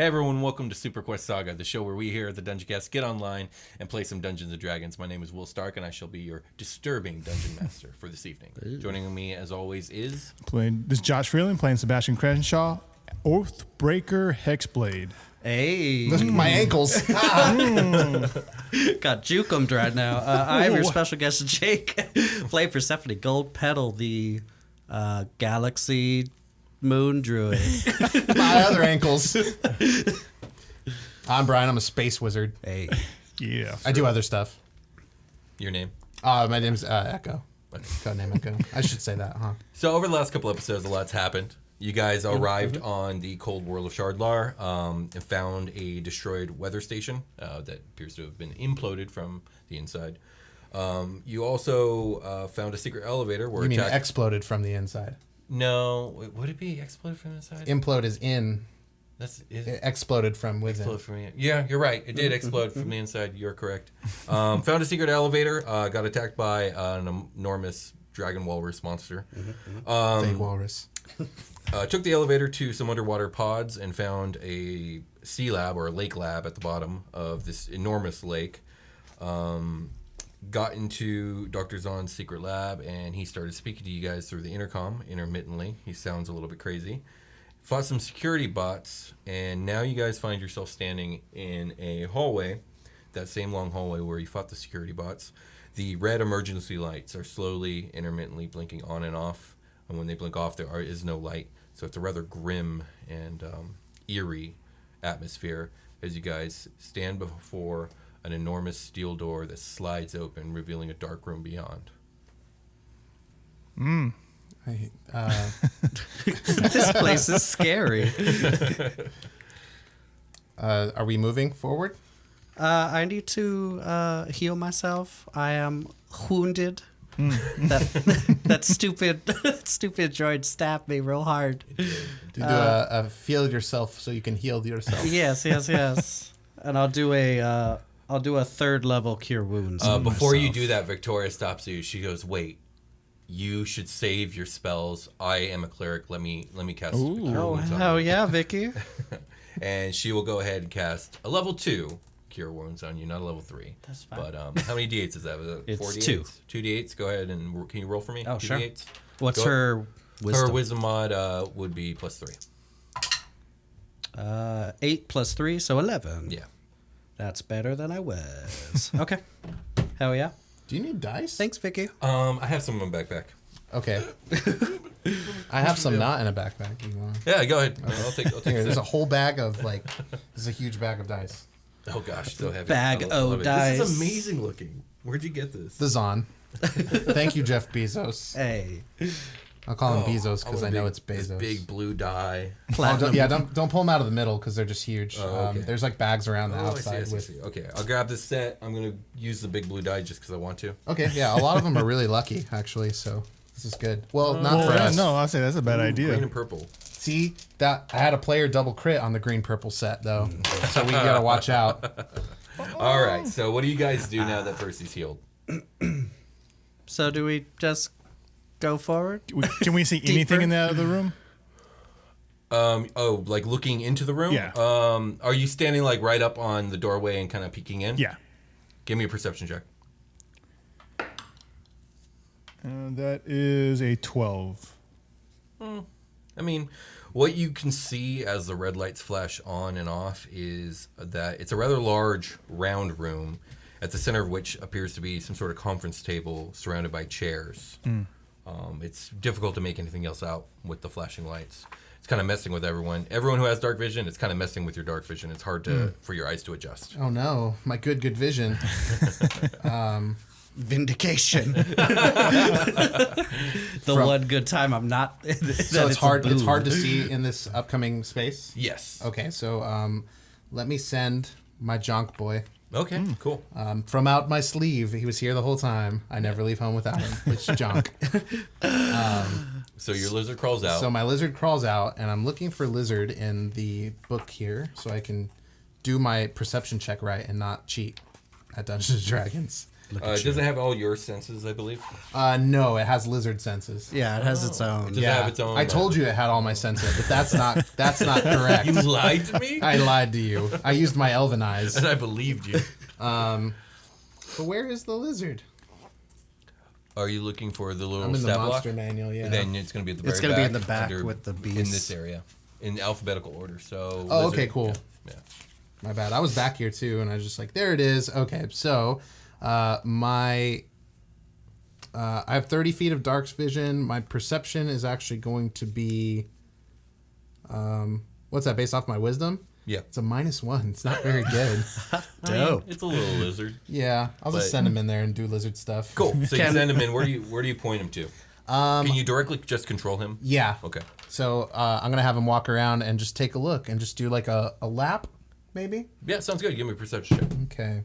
Hey everyone, welcome to SuperQuest Saga, the show where we here at the Dungeoncast get online and play some Dungeons & Dragons. My name is Will Stark, and I shall be your disturbing Dungeon Master for this evening. Joining me, as always, is... This is Josh Freeland playing Sebastian Crenshaw, Oathbreaker Hexblade. Hey. Look at my ankles. Got jukemed right now. I'm your special guest, Jake. Play Persephone Gold Petal, the Galaxy Moon Druid. My other ankles. I'm Brian. I'm a space wizard. Hey. Yeah. I do other stuff. Your name? My name's Echo. Codename Echo. I should say that, huh? So over the last couple episodes, a lot's happened. You guys arrived on the cold world of Shardlar and found a destroyed weather station that appears to have been imploded from the inside. You also found a secret elevator where You mean exploded from the inside? No, would it be exploded from the inside? Implode is in. It exploded from within. Explode from the, yeah, you're right. It did explode from the inside. You're correct. Found a secret elevator. Got attacked by an enormous dragon walrus monster. Fake walrus. Took the elevator to some underwater pods and found a sea lab or a lake lab at the bottom of this enormous lake. Got into Dr. Zahn's secret lab, and he started speaking to you guys through the intercom intermittently. He sounds a little bit crazy. Fought some security bots, and now you guys find yourself standing in a hallway, that same long hallway where you fought the security bots. The red emergency lights are slowly, intermittently blinking on and off, and when they blink off, there is no light. So it's a rather grim and eerie atmosphere as you guys stand before an enormous steel door that slides open, revealing a dark room beyond. This place is scary. Are we moving forward? I need to heal myself. I am wounded. That stupid droid stabbed me real hard. Do a feel yourself so you can heal yourself. Yes. And I'll do a third level cure wounds. Before you do that, Victoria stops you. She goes, "Wait, you should save your spells. I am a cleric. Let me cast cure wounds on hell you." yeah, Vicky. And she will go ahead and cast a level 2 cure wounds on you, not a level 3. That's fine. But how many d8s is that? Was it It's 4 d8s? 2. 2 d8s. Go ahead and can you roll for me? Oh, 2 sure. d8s. What's her wisdom? Her wisdom mod would be +3. 8 plus 3, so 11. Yeah. That's better than I was. Okay. Hell yeah. Do you need dice? Thanks, Vicky. I have some in my backpack. Okay. I have some not in a backpack. You want? Yeah, go ahead. I'll take Here, there's a whole bag of this is a huge bag of dice. Oh gosh, so heavy. Bag love it. dice. This is amazing looking. Where'd you get this? The Zahn. Thank you, Jeff Bezos. Hey. I'll call him Bezos because I know it's This Bezos. big blue die. Platinum. Don't pull them out of the middle because they're just huge. Okay. There's bags around the I outside see. Okay, I'll grab this set. I'm gonna use the big blue die just because I want to. Okay, yeah, a lot of them are really lucky actually. So this is good. Well, not for us. No, I'll say that's a bad idea. Green and purple. See that I had a player double crit on the green purple set though, so we gotta watch out. All right. So what do you guys do now that Percy's healed? So do we just go forward? Can we see anything in that other room? Like looking into the room? Yeah. Are you standing like right up on the doorway and kind of peeking in? Yeah. Give me a perception check. That is a 12. I mean, what you can see as the red lights flash on and off is that it's a rather large, round room, at the center of which appears to be some sort of conference table surrounded by chairs. It's difficult to make anything else out with the flashing lights. It's kind of messing with everyone. Everyone who has dark vision, it's kind of messing with your dark vision. It's hard for your eyes to adjust. Oh no, my good vision. Vindication. One good time I'm not. So it's hard. It's hard to see in this upcoming space. Yes. Okay, so let me send my jonk boy. Okay, cool. From out my sleeve, he was here the whole time. I never leave home without him. It's jonk. So your lizard crawls out. So my lizard crawls out, and I'm looking for lizard in the book here, so I can do my perception check right and not cheat at Dungeons & Dragons. Does it have all your senses, I believe? No, it has lizard senses. Yeah, it has its own. Does it have its own? I told you it had all my senses, but that's not correct. You lied to me? I lied to you. I used my elven eyes. And I believed you. But where is the lizard? Are you looking for the little I'm in the stat monster block? manual, yeah. Then it's going to be at the very It's back. gonna be in the back under- with the In beast. this area. In alphabetical order. So. Oh, lizard- okay, cool. Yeah. My bad. I was back here too, and I was just like, there it is. Okay, so I have 30 feet of dark vision. My perception is actually going to be, what's that, based off my wisdom? Yeah. It's a -1. It's not very good. Dope. It's a little lizard. Yeah, I'll just But- send him in there and do lizard stuff. Cool. So you send him in. Where do you point him to? Can you directly just control him? Yeah. Okay. So I'm going to have him walk around and just take a look and just do like a lap, maybe? Yeah, sounds good. Give me a perception check. Okay.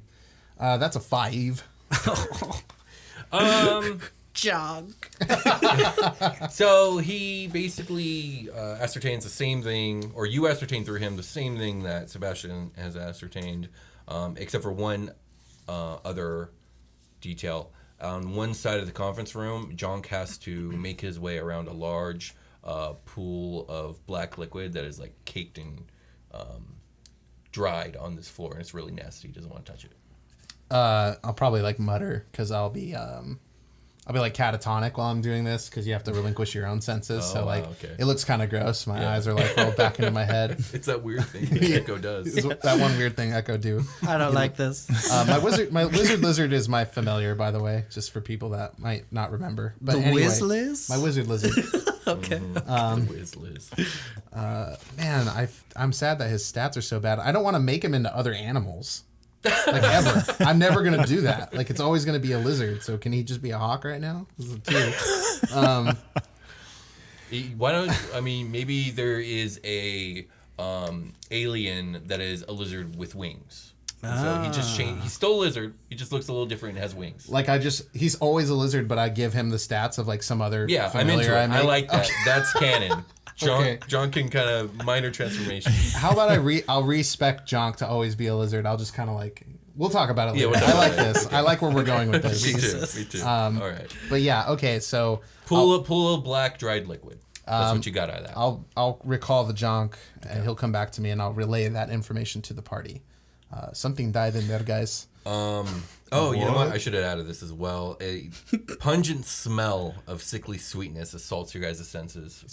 That's a 5. Junk. So he basically ascertains the same thing, or you ascertain through him the same thing that Sebastian has ascertained, except for one other detail. On one side of the conference room, Jonk has to make his way around a large pool of black liquid that is like caked and dried on this floor, and it's really nasty. He doesn't want to touch it. I'll probably like mutter because I'll be like catatonic while I'm doing this because you have to relinquish your own senses. Oh, so wow, like okay. it looks kind of gross. My Yeah. eyes are like rolled back into my head. It's that weird thing that Echo does. It's that one weird thing Echo do. I don't like this. My wizard lizard is my familiar, by the way, just for people that might not remember. But The anyway, Wizzliz? my wizard lizard. Okay. The whiz Liz. Man, I'm sad that his stats are so bad. I don't want to make him into other animals. Like ever. I'm never gonna do that. Like it's always gonna be a lizard. So can he just be a hawk right now? This is a 2. Why don't maybe there is a alien that is a lizard with wings. And so he just changed. He's still a lizard. He just looks a little different and has wings. Like he's always a lizard, but I give him the stats of like some other Yeah, I'm familiar into it. I make. like that. That's canon. John, Okay. John can kind of minor transformation. How about I'll respec Jonk to always be a lizard. I'll just kind of like we'll talk about it Yeah, later. we'll talk I like about it. this. I like where we're going with this. Me too. All right. But yeah, okay. So Pull a black dried liquid. That's what you got out of that. I'll recall the Jonk, and he'll come back to me, and I'll relay that information to the party. Something died in there, guys. Oh, you know what? I should have added this as well. A pungent smell of sickly sweetness assaults your guys' senses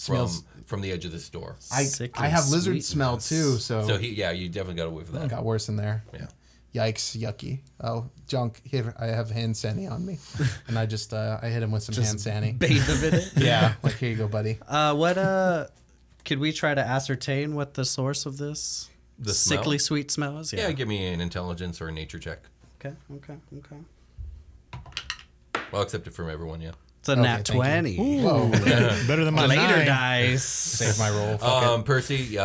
from the edge of this door. I have lizard smell too, so You definitely got away from that. it got worse in there. Yeah. Yikes, yucky. Oh, Jonk, here, I have hand sani on me. And I just, I hit him with some hand sani. Bathe him in it. Yeah, like, here you go, buddy. Could we try to ascertain what the source of this The smell? sickly sweet smell is? Yeah, give me an intelligence or a nature check. Okay. I'll accept it from everyone, yeah. It's a Okay, nat thank you. 20. Whoa. Better than my Later 9. dice. Save my roll. Fuck it. Percy,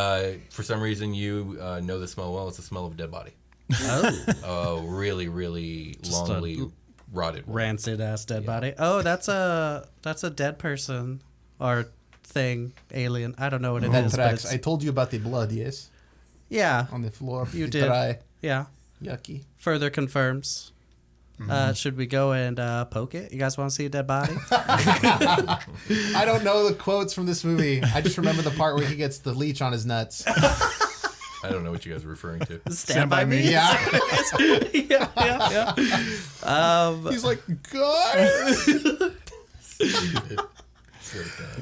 for some reason you know the smell well. It's the smell of a dead body. Oh. Oh, really, really longly rotted one. Rancid ass dead body. Oh, that's a dead person or thing, alien. I don't know what it is. But Ventrax, it's, I told you about the blood, yes? yeah, On the floor. you The did. dry. Yeah. Yucky. Further confirms. Should we go and poke it? You guys want to see a dead body? I don't know the quotes from this movie. I just remember the part where he gets the leech on his nuts. I don't know what you guys are referring to. Stand by me. Yeah. yeah. He's like, guys.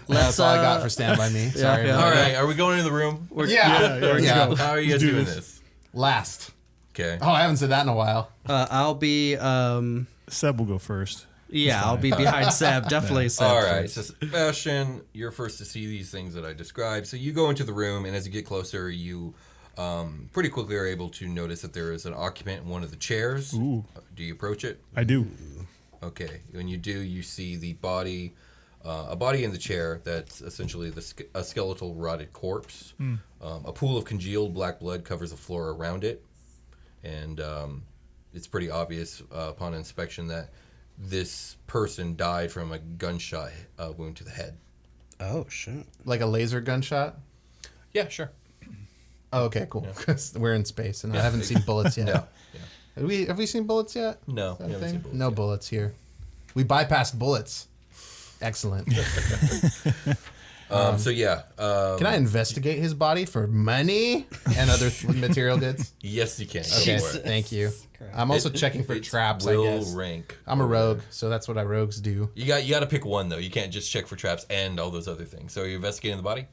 That's all I got for Stand By Me. Sorry. yeah. All right, are we going into the room? Yeah. let's go. How are you guys Let's do doing this. this? Last. Okay. Oh, I haven't said that in a while. I'll be Seb will go first. I'll be behind Seb. Definitely Seb. All right, first. so Sebastian, you're first to see these things that I described. So you go into the room, and as you get closer, you pretty quickly are able to notice that there is an occupant in one of the chairs. Ooh. Do you approach it? I do. Okay. When you do, you see the body, a body in the chair that's essentially a skeletal rotted corpse. A pool of congealed black blood covers the floor around it. And it's pretty obvious upon inspection that this person died from a gunshot wound to the head. Oh shit. Like a laser gunshot? Yeah, sure. Oh, okay, cool. Because we're in space and I haven't seen bullets yet. No. Have we seen bullets yet? No, Is that we a haven't thing? seen bullets No yet. bullets here. We bypassed bullets. Excellent. So yeah. Can I investigate his body for money and other material goods? Yes, you can. Okay, Go for it. thank you. I'm also checking for It's traps, will I guess. rank. I'm a rogue, so that's what rogues do. You got to pick one though. You can't just check for traps and all those other things. So are you investigating the body?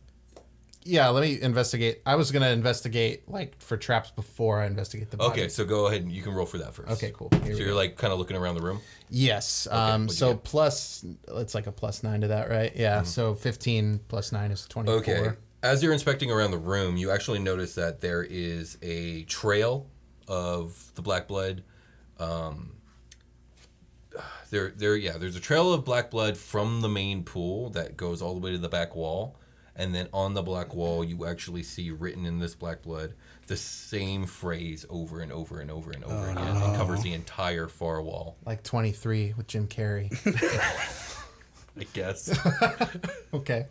Yeah, let me investigate. I was going to investigate like for traps before I investigate the body. Okay, so go ahead and you can roll for that first. Okay, cool. Here So we you're go. like kind of looking around the room. Yes. what'd you So get? plus, it's like a +9 to that, right? Yeah. So 15 plus 9 is 24. Okay. As you're inspecting around the room, you actually notice that there is a trail of the black blood. There's a trail of black blood from the main pool that goes all the way to the back wall. And then on the black wall, you actually see written in this black blood the same phrase over and over and over and over again. It covers the entire far wall, Like 23 with Jim Carrey. I guess. Okay.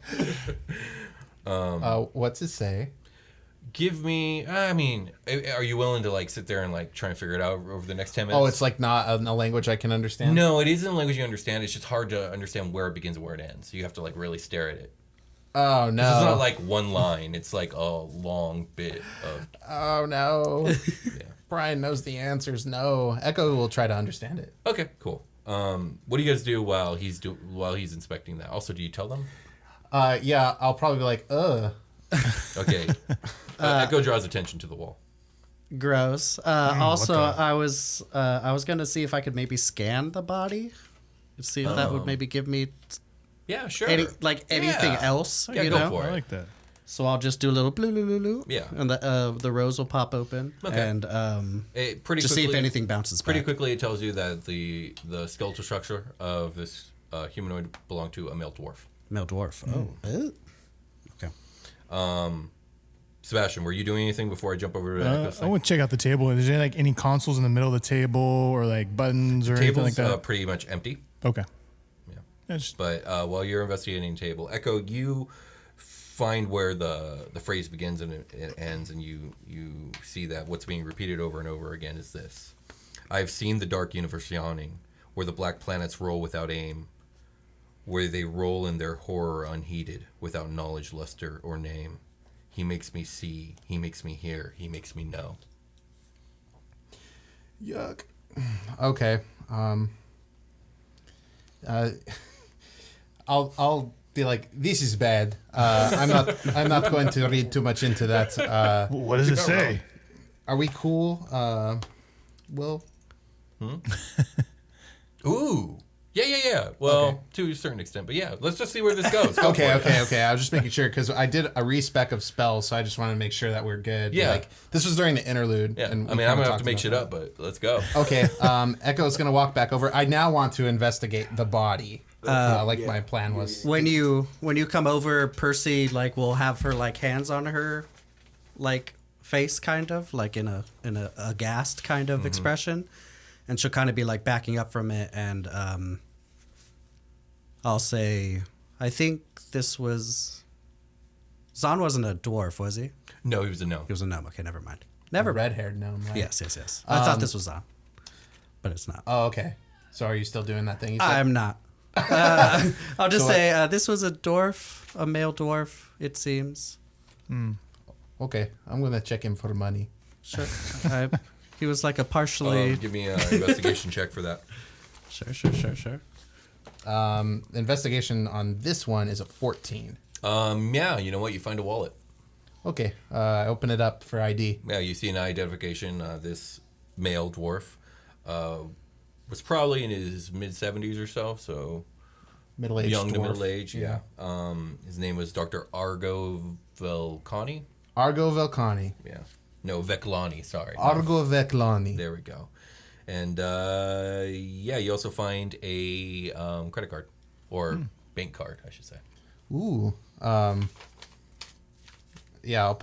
What's it say? Give me, I mean, are you willing to like sit there and like try and figure it out over the next 10 minutes? Oh, it's like not a language I can understand? No, it isn't a language you understand. It's just hard to understand where it begins and where it ends. You have to like really stare at it. Oh, no. 'Cause it's not like one line. It's like a long bit of. Oh, no. Yeah. Brian knows the answers. No. Echo will try to understand it. Okay, cool. What do you guys do while he's inspecting that? Also, do you tell them? Yeah, I'll probably be like, Okay. Echo draws attention to the wall. Gross. Also, I was gonna see if I could maybe scan the body, see if that would maybe give me Yeah, sure. anything Yeah. else. Yeah, you go know? for I it. like that. So I'll just do a little blue, blue, blue, blue. Yeah. And the rows will pop open. Okay. And Pretty just quickly, see if anything bounces Pretty back. quickly, it tells you that the skeletal structure of this humanoid belonged to a male dwarf. Male dwarf. Oh. Okay. Sebastian, were you doing anything before I jump over to Echo's I thing? want to check out the table. Is there like any consoles in the middle of the table or like buttons or anything Table's like that? pretty much empty. Okay. Yeah. Yeah, just- But while you're investigating the table, Echo, you find where the phrase begins and it ends, and you see that what's being repeated over and over again is this: I have seen the dark universe yawning, where the black planets roll without aim, where they roll in their horror unheeded, without knowledge, luster, or name. He makes me see, he makes me hear, he makes me know. yuck. Okay. I'll be like, this is bad. I'm not going to read too much into that. What does it say? Are we cool? Will? Ooh. Yeah. Well, Okay. to a certain extent, but yeah, let's just see where this goes. Go Okay. for it. I was just making sure because I did a respec of spells, so I just wanted to make sure that we're good. Yeah. Like this was during the interlude. Yeah, and I we mean, I'm kinda gonna have talked to make about shit that. up, but let's go. Okay. Echo's gonna walk back over. I now want to investigate the body. Like my plan was. When you come over, Percy will have her hands on her face, kind of like in a aghast kind of expression, and she'll kind of be backing up from it, and I'll say, I think this was Zahn wasn't a dwarf, was he? No, he was a no. He was a gnome. Okay, never mind. Never red-haired gnome. Right? Yes. I thought this was Zahn, but it's not. Oh, okay. So are you still doing that thing? You said? I'm not. I'll just So say this was a dwarf, a male dwarf, it seems. Okay, I'm gonna check him for money. Sure. He was a partially. Give me an investigation check for that. Sure. Investigation on this one is a 14. Yeah, you know what? You find a wallet. Okay, I open it up for ID. Yeah, you see an identification. This male dwarf was probably in his mid-70s or so Middle-aged young dwarf. to middle age. Yeah. His name was Dr. Argo Velcani. Argo Velcani. Yeah. No, Veclani. Sorry. Argo Veclani. There we go. And you also find a credit card or bank card, I should say. Ooh. Yeah.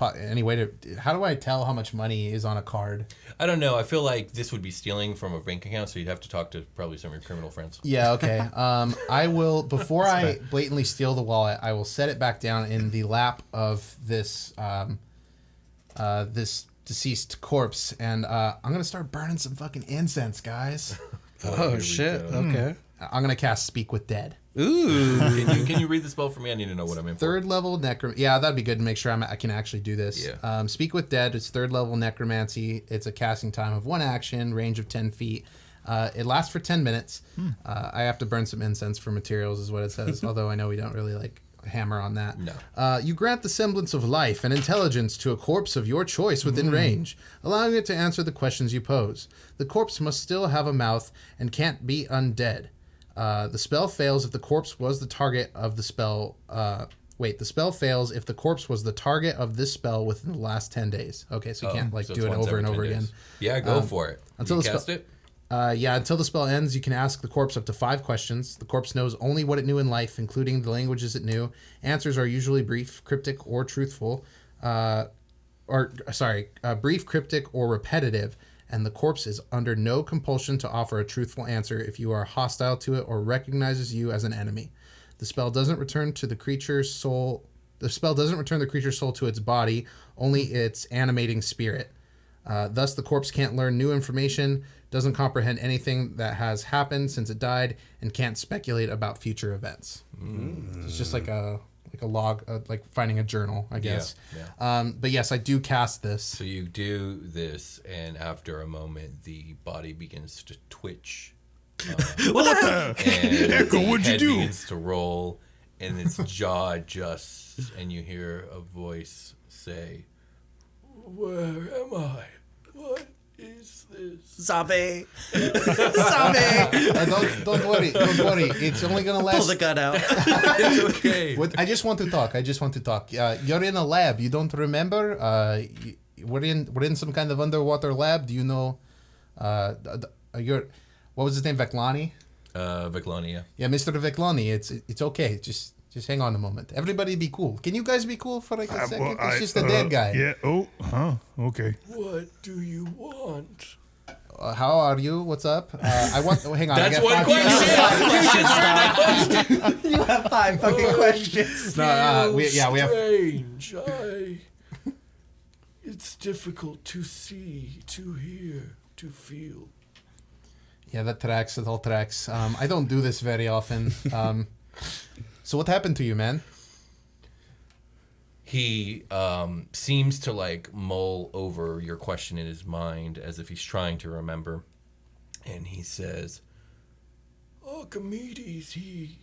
How do I tell how much money is on a card? I don't know. I feel like this would be stealing from a bank account, so you'd have to talk to probably some of your criminal friends. Yeah. Okay. I will before I blatantly steal the wallet. I will set it back down in the lap of this this deceased corpse, and I'm gonna start burning some fucking incense, guys. Oh shit. Okay. I'm gonna cast Speak with Dead. Ooh. Can you read the spell for me? I need to know what I'm in for. Third level Yeah, that'd be good to make sure I can actually do this. Yeah. Speak with Dead. It's third level necromancy. It's a casting time of 1 action, range of 10 feet. It lasts for 10 minutes. I have to burn some incense for materials, is what it says. Although I know we don't really like hammer on that. No. You grant the semblance of life and intelligence to a corpse of your choice within range, allowing it to answer the questions you pose. The corpse must still have a mouth and can't be undead. The spell fails if the corpse was the target of the spell. The spell fails if the corpse was the target of this spell within the last 10 days. Okay, so you can't so do it's it once over every and 10 over days. again. Yeah, go for it. Until you the cast spell- it? Until the spell ends, you can ask the corpse up to 5 questions. The corpse knows only what it knew in life, including the languages it knew. Answers are usually brief, cryptic, or truthful. Brief, cryptic, or repetitive. And the corpse is under no compulsion to offer a truthful answer if you are hostile to it or recognizes you as an enemy. The spell doesn't return to the creature's soul. The spell doesn't return the creature's soul to its body, only its animating spirit. Thus, the corpse can't learn new information, doesn't comprehend anything that has happened since it died, and can't speculate about future events. It's just like a log, like finding a journal, I guess. Yeah. But yes, I do cast this. So you do this, and after a moment, the body begins to twitch. What the? And Echo, the what'd you head do? begins to roll, and its jaw adjusts, and you hear a voice say, "Where am I? What is this?" Zombie. Zombie. Don't worry. It's only gonna Pull last. the gun out. It's okay. I just want to talk. You're in a lab. You don't remember? We're in some kind of underwater lab. Do you know? What was his name? Veclani. Veclania. Yeah, Mr. Veclani. It's okay. Just hang on a moment. Everybody, be cool. Can you guys be cool for like a second? It's just a dead guy. Yeah. Oh. Huh. Okay. What do you want? How are you? What's up? I want. Hang on. That's I got one 5 question. You have 5 fucking questions. No, we have. Strange. It's difficult to see, to hear, to feel. Yeah, that tracks. It all tracks. I don't do this very often. So what happened to you, man? He seems to like mull over your question in his mind as if he's trying to remember. And he says, Archimedes, he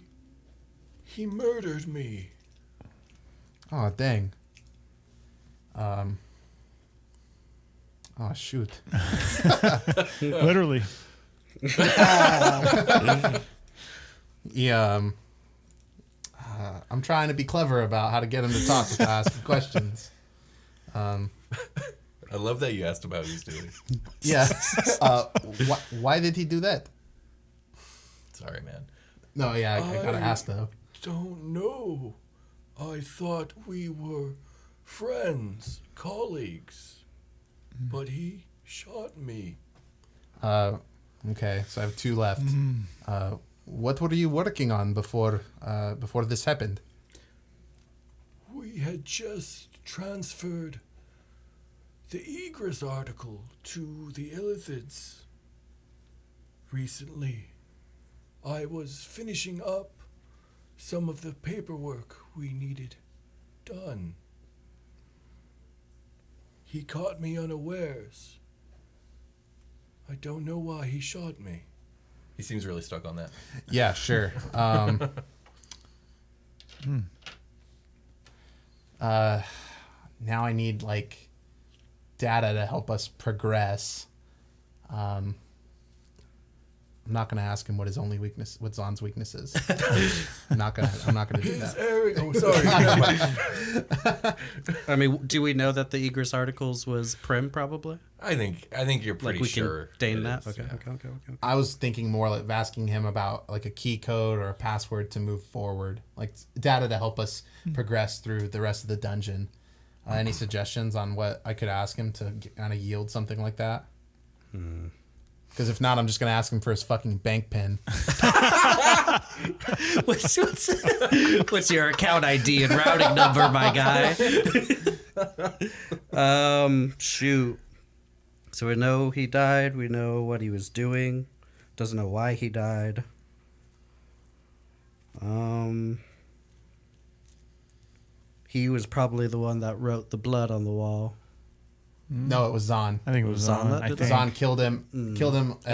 murdered me. Oh, dang. Oh, shoot. Literally. Yeah. I'm trying to be clever about how to get him to talk without asking questions. I love that you asked about his doing. Yeah. Why did he do that? Sorry, man. No, yeah, I gotta ask though. Don't know. I thought we were friends, colleagues. But he shot me. Okay, so I have 2 left. What were you working on before this happened? We had just transferred the Egress article to the Illithids recently. I was finishing up some of the paperwork we needed done. He caught me unawares. I don't know why he shot me. He seems really stuck on that. Yeah, sure. Now I need like data to help us progress. I'm not gonna ask him what Zahn's weakness is. I'm not gonna do that. Eric, oh sorry. I mean, do we know that the Egress articles was Prim probably? I think you're pretty Like we sure. can deign it that? is, Okay, yeah. okay. I was thinking more like asking him about like a key code or a password to move forward, like data to help us progress through the rest of the dungeon. Any suggestions on what I could ask him to kind of yield something like that? Because if not, I'm just going to ask him for his fucking bank pen. What's your account ID and routing number, my guy? Shoot. So we know he died. We know what he was doing. Doesn't know why he died. He was probably the one that wrote the blood on the wall. No, it was Zahn. I think it was Zahn Zahn. that I did think. Zahn killed him, and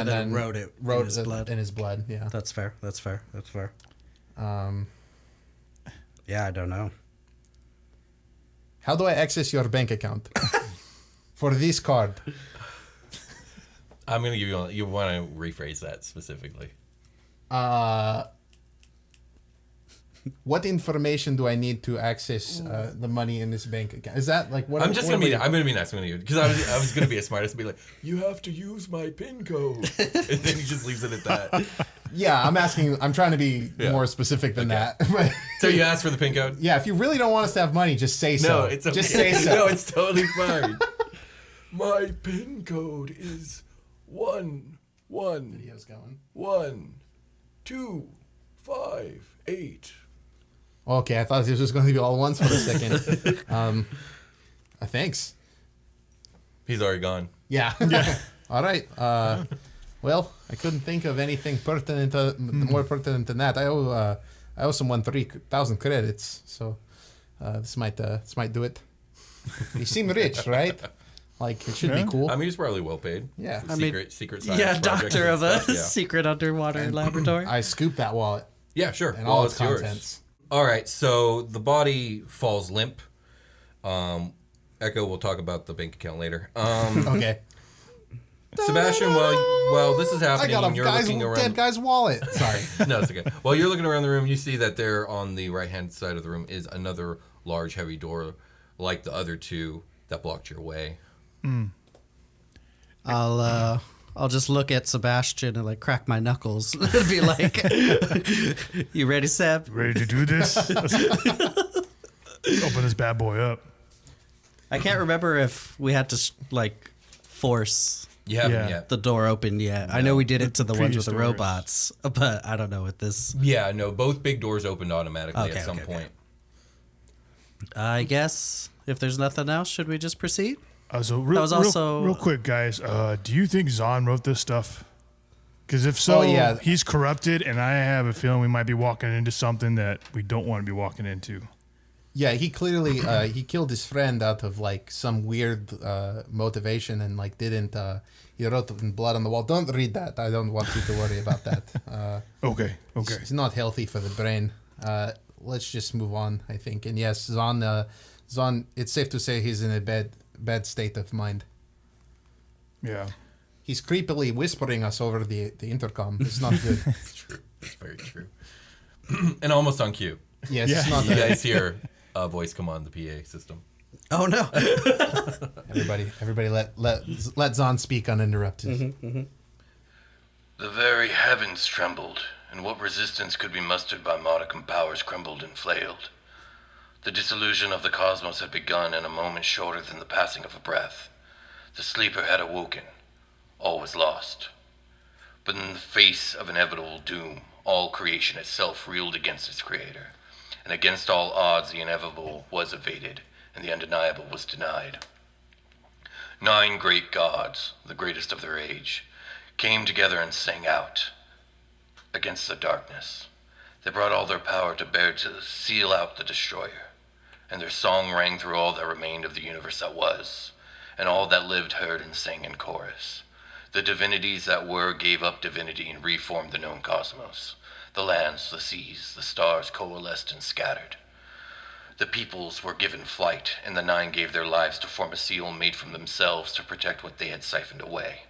then wrote it wrote in his blood. in his blood. Yeah. That's fair. That's fair. That's fair. Um, Yeah, I don't know. how do I access your bank account for this card? I'm gonna give you. You want to rephrase that specifically? What information do I need to access the money in this bank account? Is that like what? I'm just what gonna be. are we- I'm gonna be nice. I'm gonna because I was gonna be a smartass and be like, you have to use my PIN code, and then he just leaves it at that. Yeah, I'm asking. I'm trying to be Yeah. more specific than Okay. that. But So you asked for the PIN code? yeah, if you really don't want us to have money, just say so. No, it's okay. Just say so. No, it's totally fine. My PIN code is 1 1 Video's going. 1 2 5 8. Okay, I thought this was going to be all once for a second. Thanks. He's already gone. Yeah. All right. Well, I couldn't think of anything pertinent, more pertinent than that. I owe someone 3,000 credits, so this might do it. You seem rich, right? Like it should Yeah. be cool. I mean, he's probably well paid. Yeah. I mean, Secret science Yeah, projects doctor and of a stuff, yeah. secret underwater laboratory. I scooped that wallet Yeah, sure. and all its it's yours. contents. All right, so the body falls limp. Echo, we'll talk about the bank account later. Okay. Sebastian, while this is I happening, got a and you're guy's, looking around. dead guy's wallet. Sorry. No, it's okay. While you're looking around the room, you see that there on the right-hand side of the room is another large, heavy door, like the other two that blocked your way. I'll just look at Sebastian and like crack my knuckles and be like, "You ready, Seb?" Ready to do this? Let's open this bad boy up. I can't remember if we had to like force You haven't Yeah. yet. the door open yet. I know we did it to the ones with the previous doors. robots, but I don't know with this. Yeah, no, both big doors opened automatically Okay, at some okay, point. I guess if there's nothing else, should we just proceed? So real, was also- real quick, guys. Do you think Zahn wrote this stuff? Because if so, Oh, yeah. he's corrupted, and I have a feeling we might be walking into something that we don't want to be walking into. Yeah, he clearly he killed his friend out of like some weird motivation and like didn't. He wrote in blood on the wall. Don't read that. I don't want you to worry about that. Okay. It's not healthy for the brain. Let's just move on, I think. And yes, Zahn. It's safe to say he's in a bad state of mind. Yeah. He's creepily whispering us over the intercom. It's not good. It's true. It's very true. And almost on cue. Yes, Yeah. it's not You good. guys hear a voice come on the PA system. Oh no! Everybody, let Zahn speak uninterrupted. The very heavens trembled, and what resistance could be mustered by modicum powers crumbled and flailed. The dissolution of the cosmos had begun in a moment shorter than the passing of a breath. The sleeper had awoken. All was lost. But in the face of inevitable doom, all creation itself reeled against its creator. And against all odds, the inevitable was evaded, and the undeniable was denied. 9 great gods, the greatest of their age, came together and sang out against the darkness. They brought all their power to bear to seal out the destroyer, and their song rang through all that remained of the universe that was, and all that lived heard and sang in chorus. The divinities that were gave up divinity and reformed the known cosmos. The lands, the seas, the stars coalesced and scattered. The peoples were given flight, and the 9 gave their lives to form a seal made from themselves to protect what they had siphoned away.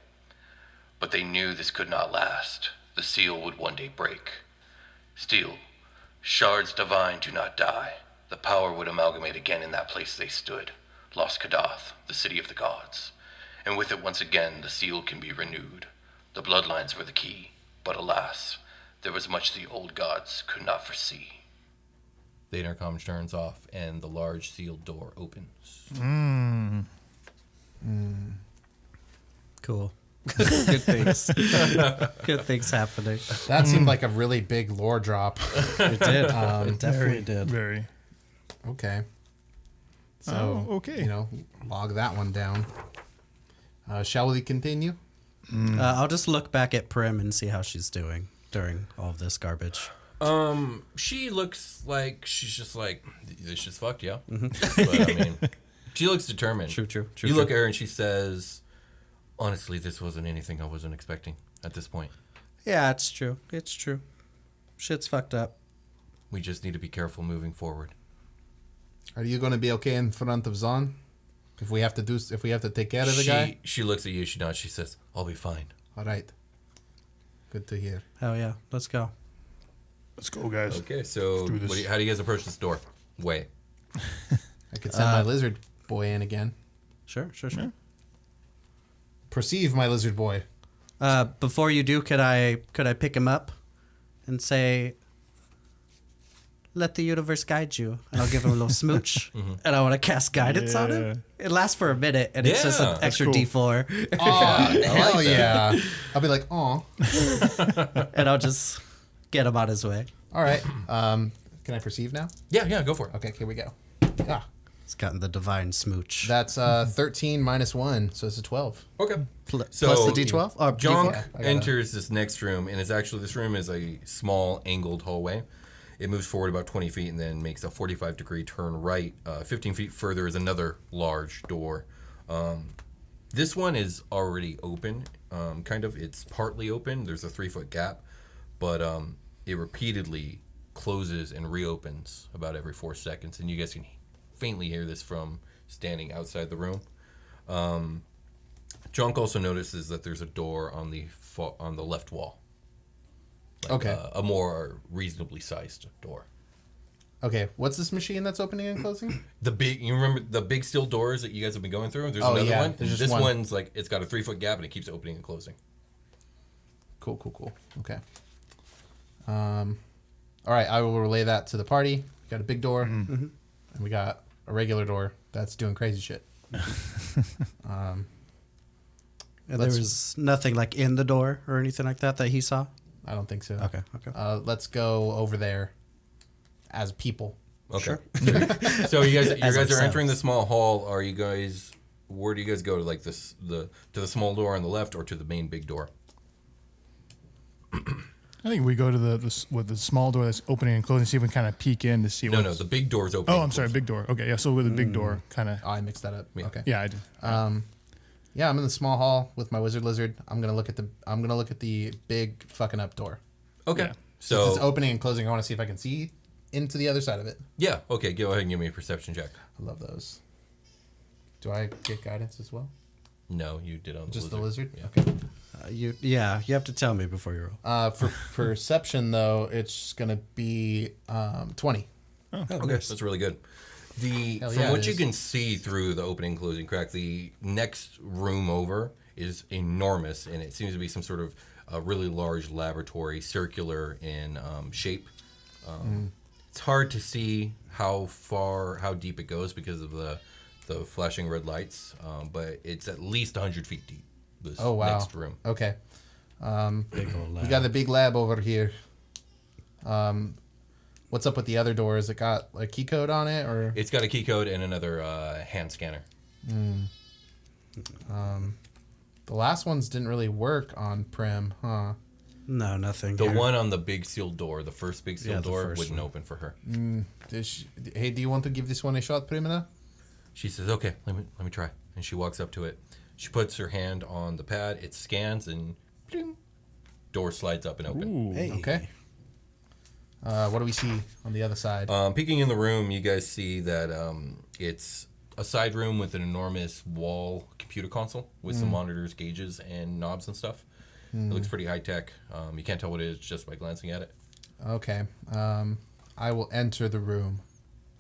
But they knew this could not last. The seal would one day break. Still, shards divine do not die. The power would amalgamate again in that place they stood, Lost Kadath, the city of the gods. And with it once again the seal can be renewed. The bloodlines were the key, but alas, there was much the old gods could not foresee. The intercom turns off, and the large sealed door opens. Cool. Good things. Good things happening. That seemed like a really big lore drop. It did. It definitely did. Very. Okay. So, okay. log that one down. Shall we continue? I'll just look back at Prim and see how she's doing during all of this garbage. She looks like she's just like, this shit's fucked, yeah. But I mean, she looks determined. True. You look at her and she says, honestly, this wasn't anything I wasn't expecting at this point. Yeah, it's true. It's true. Shit's fucked up. We just need to be careful moving forward. Are you going to be okay in front of Zahn? If we have to take care of the guy? She looks at you, she nods, she says, I'll be fine. All right. Good to hear. Hell yeah. Let's go. Let's go, guys. Okay, so do this. how do you guys approach this door? Wait. I could send my lizard boy in again. Sure. Perceive my lizard boy. Before you do, could I pick him up and say, let the universe guide you? And I'll give him a little smooch. And I want to cast guidance on him. It lasts for a minute, and it's just Yeah, an extra cool. D4. Oh, hell yeah. I'll be like, oh. And I'll just get him on his way. All right. Can I perceive now? Yeah, go for it. Okay, here we go. Ah, He's gotten the divine smooch. that's 13 minus 1, so it's a 12. Okay. Plus the D12? Or Jonk D4? I got enters this next room, and this room is a small angled hallway. It moves forward about 20 feet and then makes a 45-degree turn right. 15 feet further is another large door. This one is already open, kind of. It's partly open. There's a 3-foot gap, but it repeatedly closes and reopens about every 4 seconds, and you guys can faintly hear this from standing outside the room. Jonk also notices that there's a door on the left wall. Like Okay. A more reasonably sized door. Okay, what's this machine that's opening and closing? You remember the big steel doors that you guys have been going through? There's Oh, another yeah, one. there's just This one. one's like, it's got a 3-foot gap and it keeps opening and closing. Cool. Okay. All right, I will relay that to the party. We got a big door, and we got a regular door that's doing crazy shit. And there was nothing like in the door or anything like that he saw? I don't think so. Okay. Let's go over there as people. Okay. So you guys are ourselves. entering the small hall. Where do you guys go to, like to the small door on the left or to the main big door? I think we go to the small door that's opening and closing, see if we can kind of peek in to see No, what's... the big door's open. Oh, I'm sorry, big door. Okay, yeah, so with the big door, kind of... Oh, I mixed that up. Yeah. Okay. Yeah, I did. Yeah, I'm in the small hall with my wizard lizard. I'm gonna look at the big fucking up door. Okay. Yeah. So Since it's opening and closing, I want to see if I can see into the other side of it. yeah. Okay. Go ahead and give me a perception check. I love those. Do I get guidance as well? No, you did on the Just lizard. the lizard? Yeah. You have to tell me before you roll. For perception, though, it's gonna be 20. Okay, that's really good. Hell From yeah, what it you is. can see through the opening and closing crack, the next room over is enormous, and it seems to be some sort of a really large laboratory, circular in shape. It's hard to see how deep it goes because of the flashing red lights, but it's at least 100 feet deep. This Oh wow. next room. Okay. Big old We got a big lab over here. What's up with the other door? Has it got a key code on it, or It's got a key code and another hand scanner. the last ones didn't really work on Prim, huh? No, nothing. The here. one on the big sealed door, the first big sealed the door, first wouldn't one. open for her. Hey, do you want to give this one a shot, Primina? She says, "Okay, let me try." And she walks up to it. She puts her hand on the pad. It scans and ding, door slides up and open. Ooh. Hey. Okay. What do we see on the other side? Peeking in the room, you guys see that it's a side room with an enormous wall computer console with some monitors, gauges, and knobs and stuff. It looks pretty high tech. You can't tell what it is just by glancing at it. Okay. I will enter the room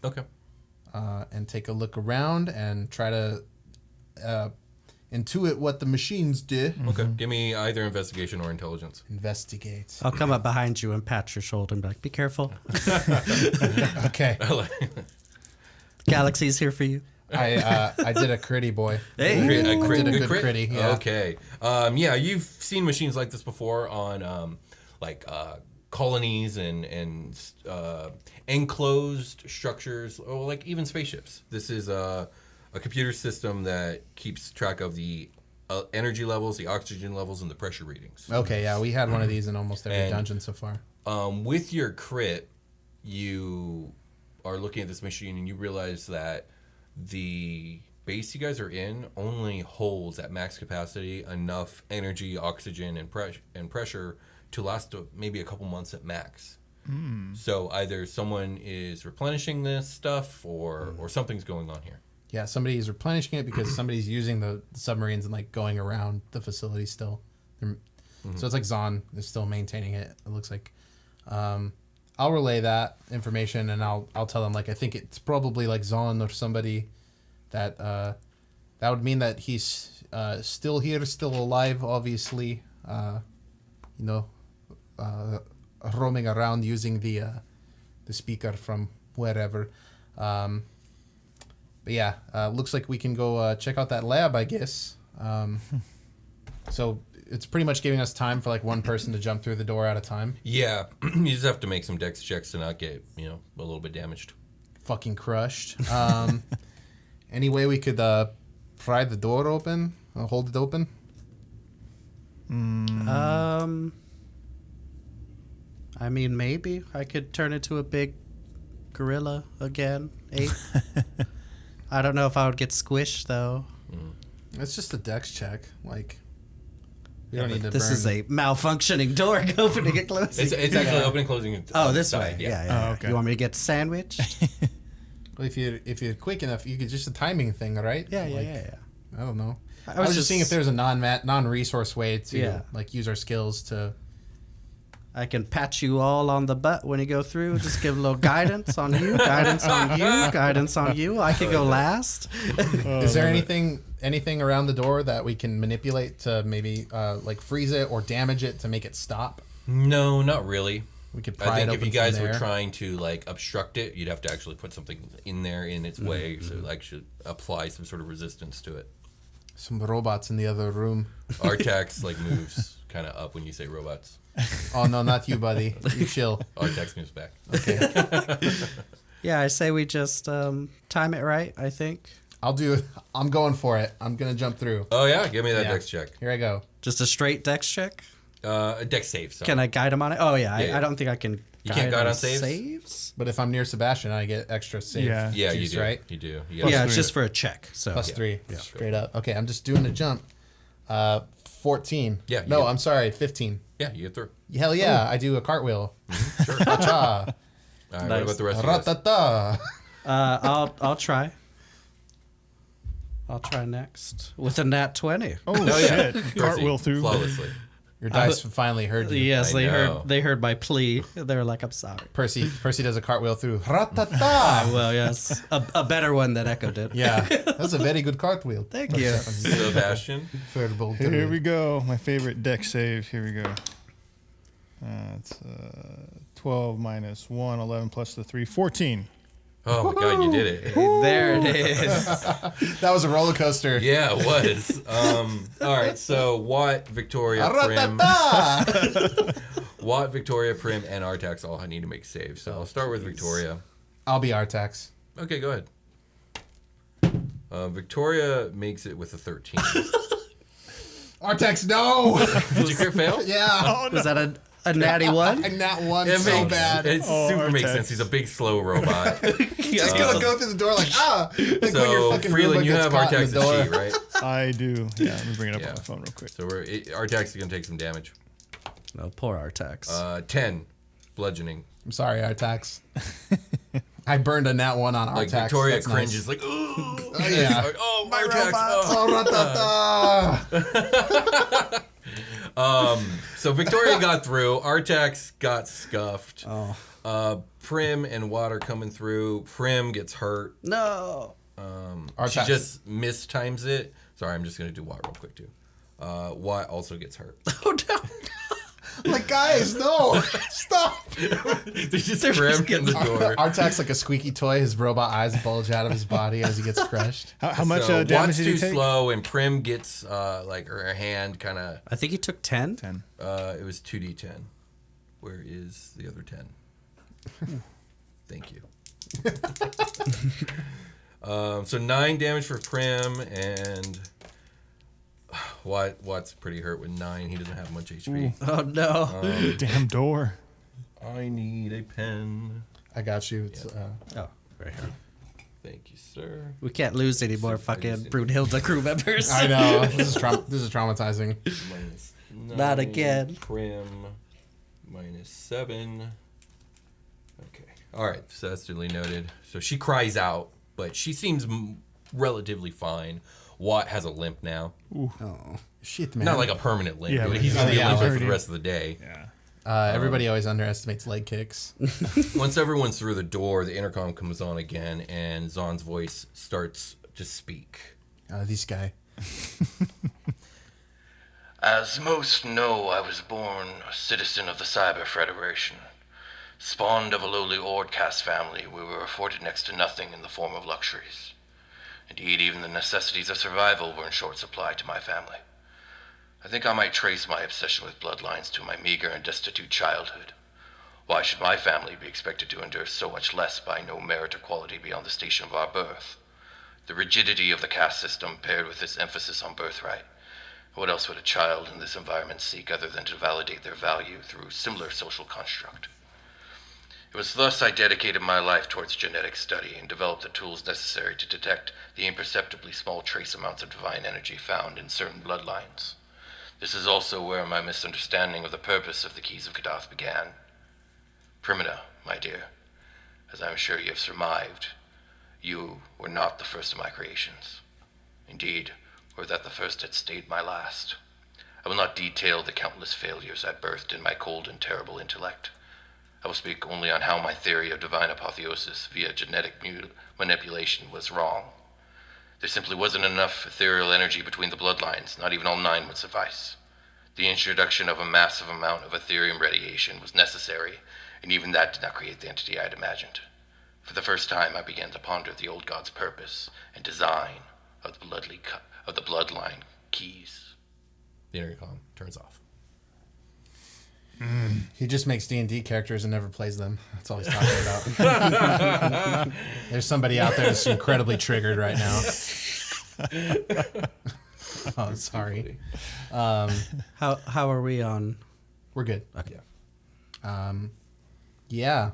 Okay. and take a look around and try to intuit what the machines do. Okay. Give me either investigation or intelligence. Investigate. I'll come up behind you and pat your shoulder and be like, be careful. Okay. Galaxy's here for you. I did a critty, boy. Hey. A crit, did a good good critty, yeah. Okay. Yeah, you've seen machines like this before on colonies and enclosed structures, or like even spaceships. This is a computer system that keeps track of the energy levels, the oxygen levels, and the pressure readings. Okay, yeah, we had one of these in almost every And- dungeon so far. With your crit, you are looking at this machine and you realize that the base you guys are in only holds at max capacity enough energy, oxygen, and pressure to last maybe a couple months at max. So either someone is replenishing this stuff or something's going on here. Yeah, somebody's replenishing it because somebody's using the submarines and like going around the facility still. So it's like Zahn is still maintaining it. It looks like. I'll relay that information and I'll tell them like I think it's probably like Zahn or somebody that that would mean that he's still here, still alive, obviously. Roaming around using the speaker from wherever. But yeah, looks like we can go check out that lab, I guess. So it's pretty much giving us time for like one person to jump through the door at a time. Yeah, you just have to make some dex checks to not get, a little bit damaged. Fucking crushed. Any way we could pry the door open? Hold it open? I mean, maybe I could turn into a big gorilla again. I don't know if I would get squished though. It's just a dex check. Like, we don't need to This burn. is a malfunctioning door opening and closing. It's actually opening and closing. Oh, on this the way. side, Yeah. Oh, okay. You want me to get sandwiched? Well, if you're quick enough, you could just a timing thing, right? Yeah. I don't know. I I was was just just- seeing if there's a non-resource way to Yeah. like use our skills to. I can pat you all on the butt when you go through. Just give a little guidance on you, guidance on you, guidance on you. I could go last. Is there anything around the door that we can manipulate to maybe like freeze it or damage it to make it stop? No, not really. We could pry I it think if open you guys from were there. trying to like obstruct it, you'd have to actually put something in there in its way, so it actually apply some sort of resistance to it. Some robots in the other room. Artax like moves kind of up when you say robots. Oh no, not you, buddy. You chill. Artax moves back. Okay. Yeah, I say we just time it right, I think. I'll do it. I'm going for it. I'm gonna jump through. Oh yeah, give me that Yeah. dex check. Here I go. Just a straight dex check. A dex save. Sorry. Can I guide him on it? Oh, yeah. Yeah, yeah. I don't think I can You can't guide on saves? But if I'm near Sebastian, I get extra save. Yeah. Yeah, juice, you do. right? You do. You Yeah, gotta- it's just for a check. So Plus 3. Straight up. Okay, I'm just doing a jump. 14. Yeah, No, yeah. I'm sorry. 15. Yeah, you get through. Hell yeah, I do a cartwheel. Sure. Cha. All right. Nice. What about the rest of you guys? Ratata. I'll try. I'll try next with a nat 20. Oh, yeah. shit. Cartwheel Proceed through. flawlessly. Your dice finally heard you. Yes, I they know. heard my plea. They were like, "I'm sorry." Percy does a cartwheel through. Ratata. Well, yes, a better one that Echo did. Yeah, that's a very good cartwheel. Thank you. Sebastian. Here we go. My favorite deck save. Here we go. It's 12 minus 1, 11 plus the 3, 14. Oh my God, you did it. There it is. That was a roller coaster. Yeah, it was. All right, so Watt, Victoria, Prim, Ratata. Watt, Victoria, Prim, and Artax all need to make saves. So I'll start with Victoria. I'll be Artax. Okay, go ahead. Victoria makes it with a 13. Artax, no. Did you crit fail? Yeah. Was that a natty one? And that one It so makes, bad. It super makes Artax. sense. He's a big, slow robot. Just gonna go through the door like like when your So, fucking Freeland, robot you gets have caught in Artax's the door. sheet, right? I do. Yeah, let me bring it up Yeah. on my phone real quick. So Artax is going to take some damage. No, poor Artax. 10, bludgeoning. I'm sorry, Artax. I burned a nat 1 on Artax. Like, Victoria That's cringes, nice. like, ooh. yeah. Like, oh, Artax. Oh, ratata. So Victoria got through. Artax got scuffed. Oh. Prim and Watt are coming through. Prim gets hurt. No. She Artax. just mistimes it. Sorry, I'm just going to do Watt real quick, too. Watt also gets hurt. Oh no. Like, guys, no. Stop. There's just a ram in the door. Artak's like a squeaky toy. His robot eyes bulge out of his body as he gets crushed. How much So damage Watt's did he too take? slow, and Prim gets like her hand kind of. I think he took 10. 10. It was 2d10. Where is the other 10? Thank you. So 9 damage for Prim, and Watt's pretty hurt with 9. He doesn't have much HP. Oh no. Damn door. I need a pen. I got you. It's, Oh, right here. Thank you, sir. We can't lose any more fucking Brunhilde crew members. I know. This is traumatizing. Minus 9. Not again. Prim. Minus 7. Okay. All right. So that's duly noted. So she cries out, but she seems relatively fine. Watt has a limp now. Ooh. Oh shit, man. Not like a permanent limp. Yeah, but but he's going to be a yeah, limper for already- the rest of the day. Yeah. Everybody always underestimates leg kicks. Once everyone's through the door, the intercom comes on again, and Zahn's voice starts to speak. This guy. As most know, I was born a citizen of the Cyber Federation. Spawned of a lowly Ord caste family, we were afforded next to nothing in the form of luxuries. Indeed, even the necessities of survival were in short supply to my family. I think I might trace my obsession with bloodlines to my meager and destitute childhood. Why should my family be expected to endure so much less by no merit or quality beyond the station of our birth? The rigidity of the caste system paired with its emphasis on birthright. What else would a child in this environment seek other than to validate their value through similar social construct? It was thus I dedicated my life towards genetic study and developed the tools necessary to detect the imperceptibly small trace amounts of divine energy found in certain bloodlines. This is also where my misunderstanding of the purpose of the Keys of Kadath began. Primina, my dear, as I am sure you have surmised, you were not the first of my creations. Indeed, were that the first had stayed my last. I will not detail the countless failures I birthed in my cold and terrible intellect. I will speak only on how my theory of divine apotheosis via genetic manipulation was wrong. There simply wasn't enough ethereal energy between the bloodlines, not even all 9 would suffice. The introduction of a massive amount of Ethereum radiation was necessary, and even that did not create the entity I had imagined. For the first time, I began to ponder the old god's purpose and design of the bloodline keys. The intercom turns off. He just makes D&D characters and never plays them. That's all he's talking about. There's somebody out there that's incredibly triggered right now. Oh, sorry. How are we on? We're good. Okay. Yeah.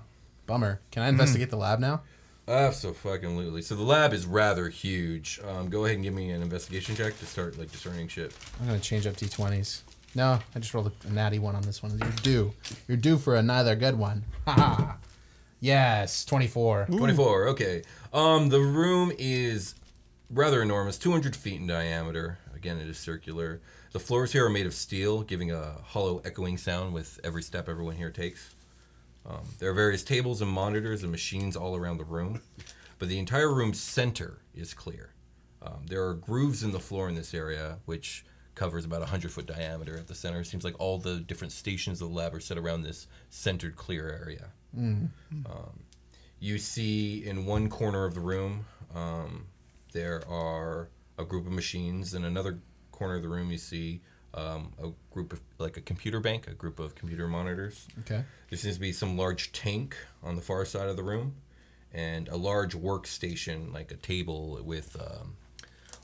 Bummer. Can I investigate the lab now? Absolutely. So the lab is rather huge. Go ahead and give me an investigation check to start like discerning shit. I'm going to change up D20s. No, I just rolled a natty one on this one. You're due. You're due for another good one. Haha. Yes, 24. 24. Okay. The room is rather enormous, 200 feet in diameter. Again, it is circular. The floors here are made of steel, giving a hollow echoing sound with every step everyone here takes. There are various tables and monitors and machines all around the room, but the entire room's center is clear. There are grooves in the floor in this area, which covers about 100-foot diameter at the center. It seems like all the different stations of the lab are set around this centered, clear area. You see in one corner of the room, there are a group of machines. In another corner of the room, you see a group of, like a computer bank, a group of computer monitors. Okay. There seems to be some large tank on the far side of the room, and a large workstation, like a table with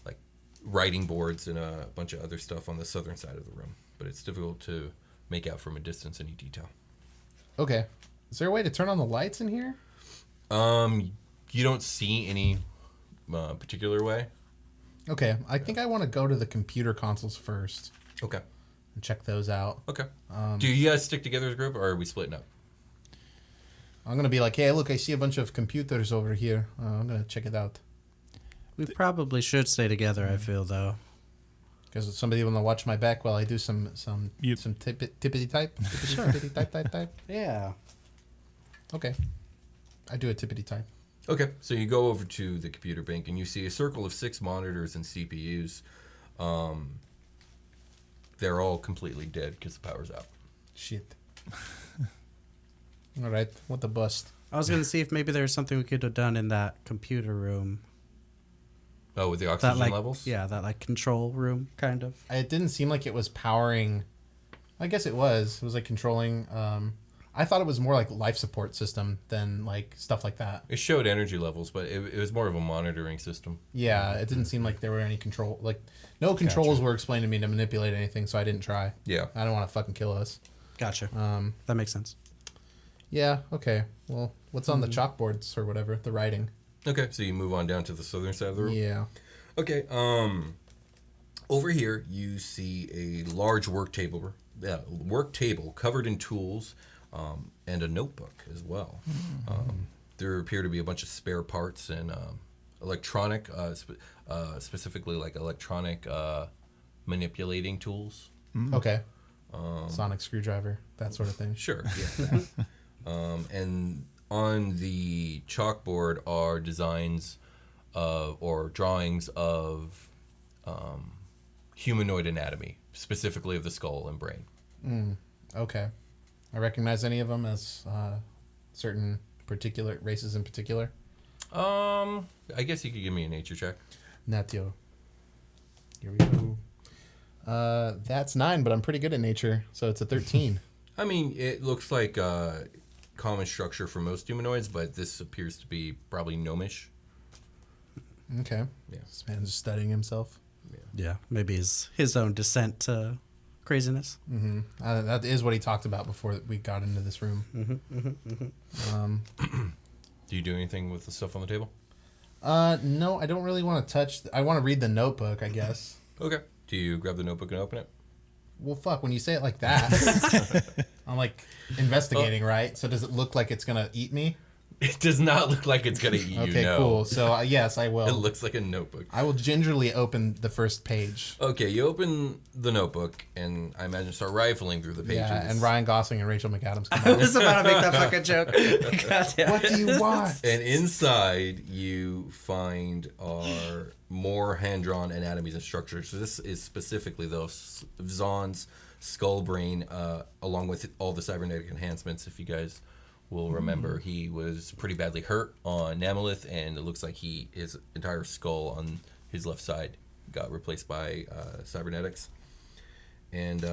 like writing boards and a bunch of other stuff on the southern side of the room. But it's difficult to make out from a distance any detail. Okay. Is there a way to turn on the lights in here? You don't see any particular way. Okay. I think I want to go to the computer consoles first Okay. and check those out. Okay. Do you guys stick together as a group, or are we splitting up? I'm going to be like, hey, look, I see a bunch of computers over here. I'm going to check it out. We probably should stay together, I feel, though. Because somebody want to watch my back while I do some Yep. tippity type? Tippity type? Yeah. Okay. I do a tippity type. Okay, so you go over to the computer bank and you see a circle of 6 monitors and CPUs. They're all completely dead because the power's out. Shit. All right, what the bust? I was gonna see if maybe there's something we could have done in that computer room. Oh, with the That oxygen like levels? yeah, that like control room kind of. It didn't seem like it was powering. I guess it was. It was like controlling. I thought it was more like life support system than like stuff like that. It showed energy levels, but it was more of a monitoring system. Yeah, it didn't seem like there were any control. Like no controls were explained to me to manipulate anything, so I didn't try. Yeah. I don't want to fucking kill us. Gotcha. That makes sense. Yeah. Okay. Well, what's on the chalkboards or whatever? The writing. Okay, so you move on down to the southern side of the room? Yeah. Okay, over here you see a large work table covered in tools, and a notebook as well. There appear to be a bunch of spare parts and electronic, specifically like electronic manipulating tools. Okay. Sonic screwdriver, that sort of thing. Sure, yeah. And on the chalkboard are designs or drawings of humanoid anatomy, specifically of the skull and brain. Okay. I recognize any of them as certain particular races in particular. I guess you could give me a nature check. Natio. Here we go. That's 9, but I'm pretty good at nature, so it's a 13. I mean, it looks like common structure for most humanoids, but this appears to be probably gnomish. Okay. Yeah. This man's just studying himself. Yeah, maybe his own descent to craziness. Mm-hmm. That is what he talked about before we got into this room. Do you do anything with the stuff on the table? No, I don't really want to touch. I want to read the notebook, I guess. Okay. Do you grab the notebook and open it? Well, fuck, when you say it like that, I'm like investigating, right? So does it look like it's going to eat me? It does not look like it's going to eat you, Okay, no. cool. So, yes, I will. It looks like a notebook. I will gingerly open the first page. Okay, you open the notebook, and I imagine start rifling through the pages. Yeah, and Ryan Gosling and Rachel McAdams come I out. was about to make that fucking joke. God damn What it. do you want? And inside, you find are more hand-drawn anatomies and structures. So this is specifically those Zahn's skull brain, along with all the cybernetic enhancements. If you guys will remember, he was pretty badly hurt on Namolith, and it looks like his entire skull on his left side got replaced by cybernetics. And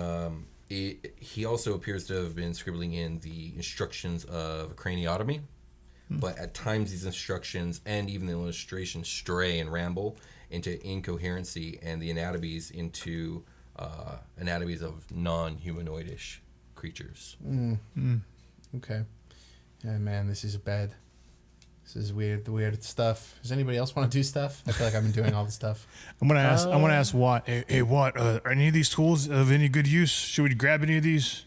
he also appears to have been scribbling in the instructions of craniotomy. But at times these instructions and even the illustrations stray and ramble into incoherency and the anatomies into anatomies of non-humanoidish creatures. Okay. Yeah, man, this is bad. This is weird stuff. Does anybody else want to do stuff? I feel like I've been doing all the stuff. I'm gonna ask Watt. Hey Watt, are any of these tools of any good use? Should we grab any of these?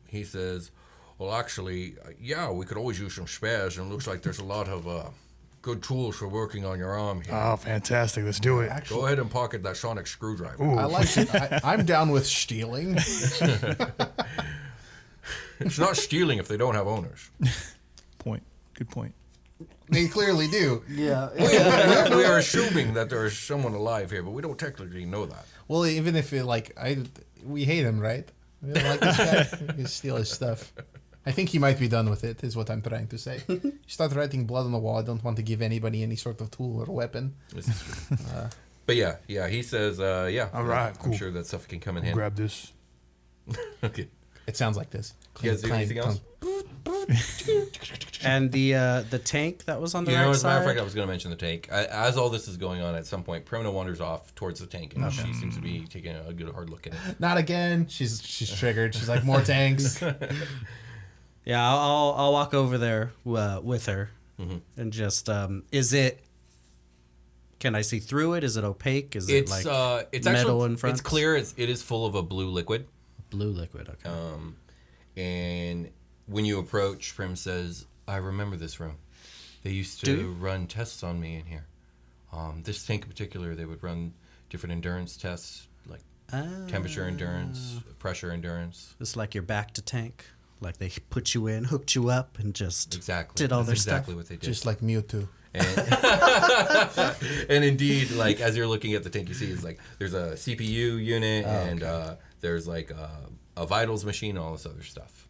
He says, well, actually, yeah, we could always use some spares, and it looks like there's a lot of good tools for working on your arm here. Oh, fantastic! Let's do it. Actually, Go ahead and pocket that sonic screwdriver. Ooh. I like it. I'm down with stealing. It's not stealing if they don't have owners. Point. Good point. They clearly do. Yeah. We are assuming that there is someone alive here, but we don't technically know that. Well, even if it we hate him, right? We don't like this guy. We steal his stuff. I think he might be done with it, is what I'm trying to say. You start writing blood on the wall. I don't want to give anybody any sort of tool or weapon. This is true. But yeah, he says, yeah. All right, I'm cool. sure that stuff can come in handy. Grab this. Okay. It sounds like this. You guys do anything else? And the tank that was on the You right know, as a matter of side. fact, I was going to mention the tank. As all this is going on, at some point, Primna wanders off towards the tank, and she seems to be taking a good hard look at it. Not again. She's triggered. She's like, more tanks. Yeah, I'll walk over there with her and just is it? Can I see through it? Is it opaque? Is it like it's metal actually in front? it's clear. It is full of a blue liquid. Blue liquid. Okay. And when you approach, Prim says, I remember this room. They used Do to you? run tests on me in here. This tank in particular, they would run different endurance tests, like temperature endurance, pressure endurance. It's like your back to tank. Like they put you in, hooked you up, and just Exactly. did all That's their exactly stuff. what they did. Just like Mewtwo. And indeed, like as you're looking at the tank, you see is like there's a CPU unit and there's like a vitals machine, all this other stuff.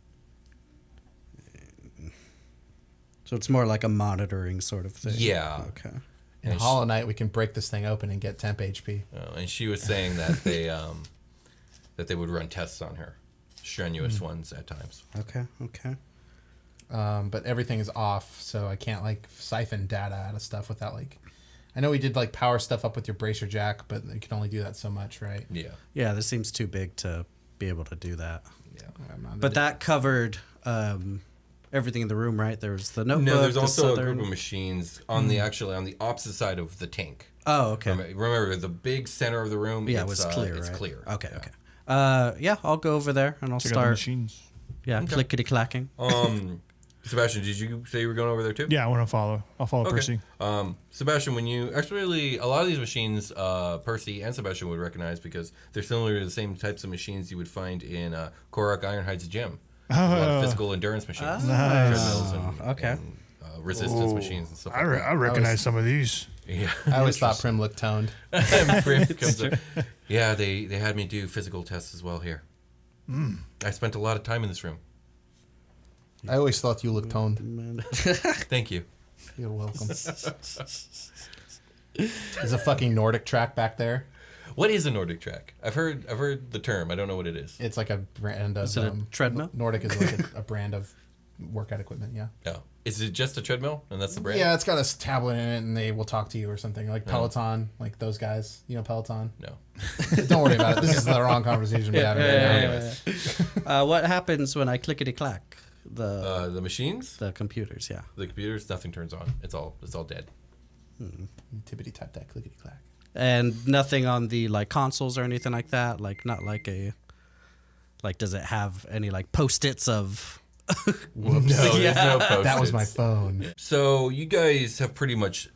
So it's more like a monitoring sort of thing. Yeah. Okay. In And Hollow Knight, we can break this thing open and get temp HP. And she was saying that they would run tests on her, strenuous ones at times. Okay. But everything is off, so I can't like siphon data out of stuff without like. I know we did like power stuff up with your bracer jack, but you can only do that so much, right? Yeah. Yeah, this seems too big to be able to do that. Yeah. But that covered everything in the room, right? There was the notebook. No, there's the also a southern- group of machines on the on the opposite side of the tank. Oh, okay. Remember the big center of the room? Yeah, it it's, was clear. It's right? clear. Okay. Yeah. Okay. Yeah, I'll go over there and I'll Check out the start. machines. Yeah, clickety clacking. Sebastian, did you say you were going over there too? Yeah, I want to follow. I'll follow Percy. Sebastian, when you actually, a lot of these machines, Percy and Sebastian would recognize because they're similar to the same types of machines you would find in Korak Ironhide's gym. A lot of physical endurance machines, treadmills, and resistance machines and stuff like that. I recognize some of these. Yeah, I always thought Prim looked toned. And Prim comes up. Yeah, they had me do physical tests as well here. I spent a lot of time in this room. I always thought you looked toned. Thank you. You're welcome. There's a fucking Nordic track back there. What is a Nordic track? I've heard the term. I don't know what it is. It's like a brand of Is it a treadmill? Nordic is like a brand of workout equipment. Yeah. No. Is it just a treadmill and that's the brand? Yeah, it's got a tablet in it, and they will talk to you or something like Peloton, like those guys. You know Peloton. No. Don't worry about it. This is the wrong conversation we're having right now. What happens when I clickety clack? The machines, The computers, yeah. the computers, nothing turns on. It's all dead. Tippity tap that clickety clack. And nothing on the like consoles or anything like that. Like not like a. Like, does it have any like post-its of? No, there's no post-its. That was my phone. So you guys have pretty much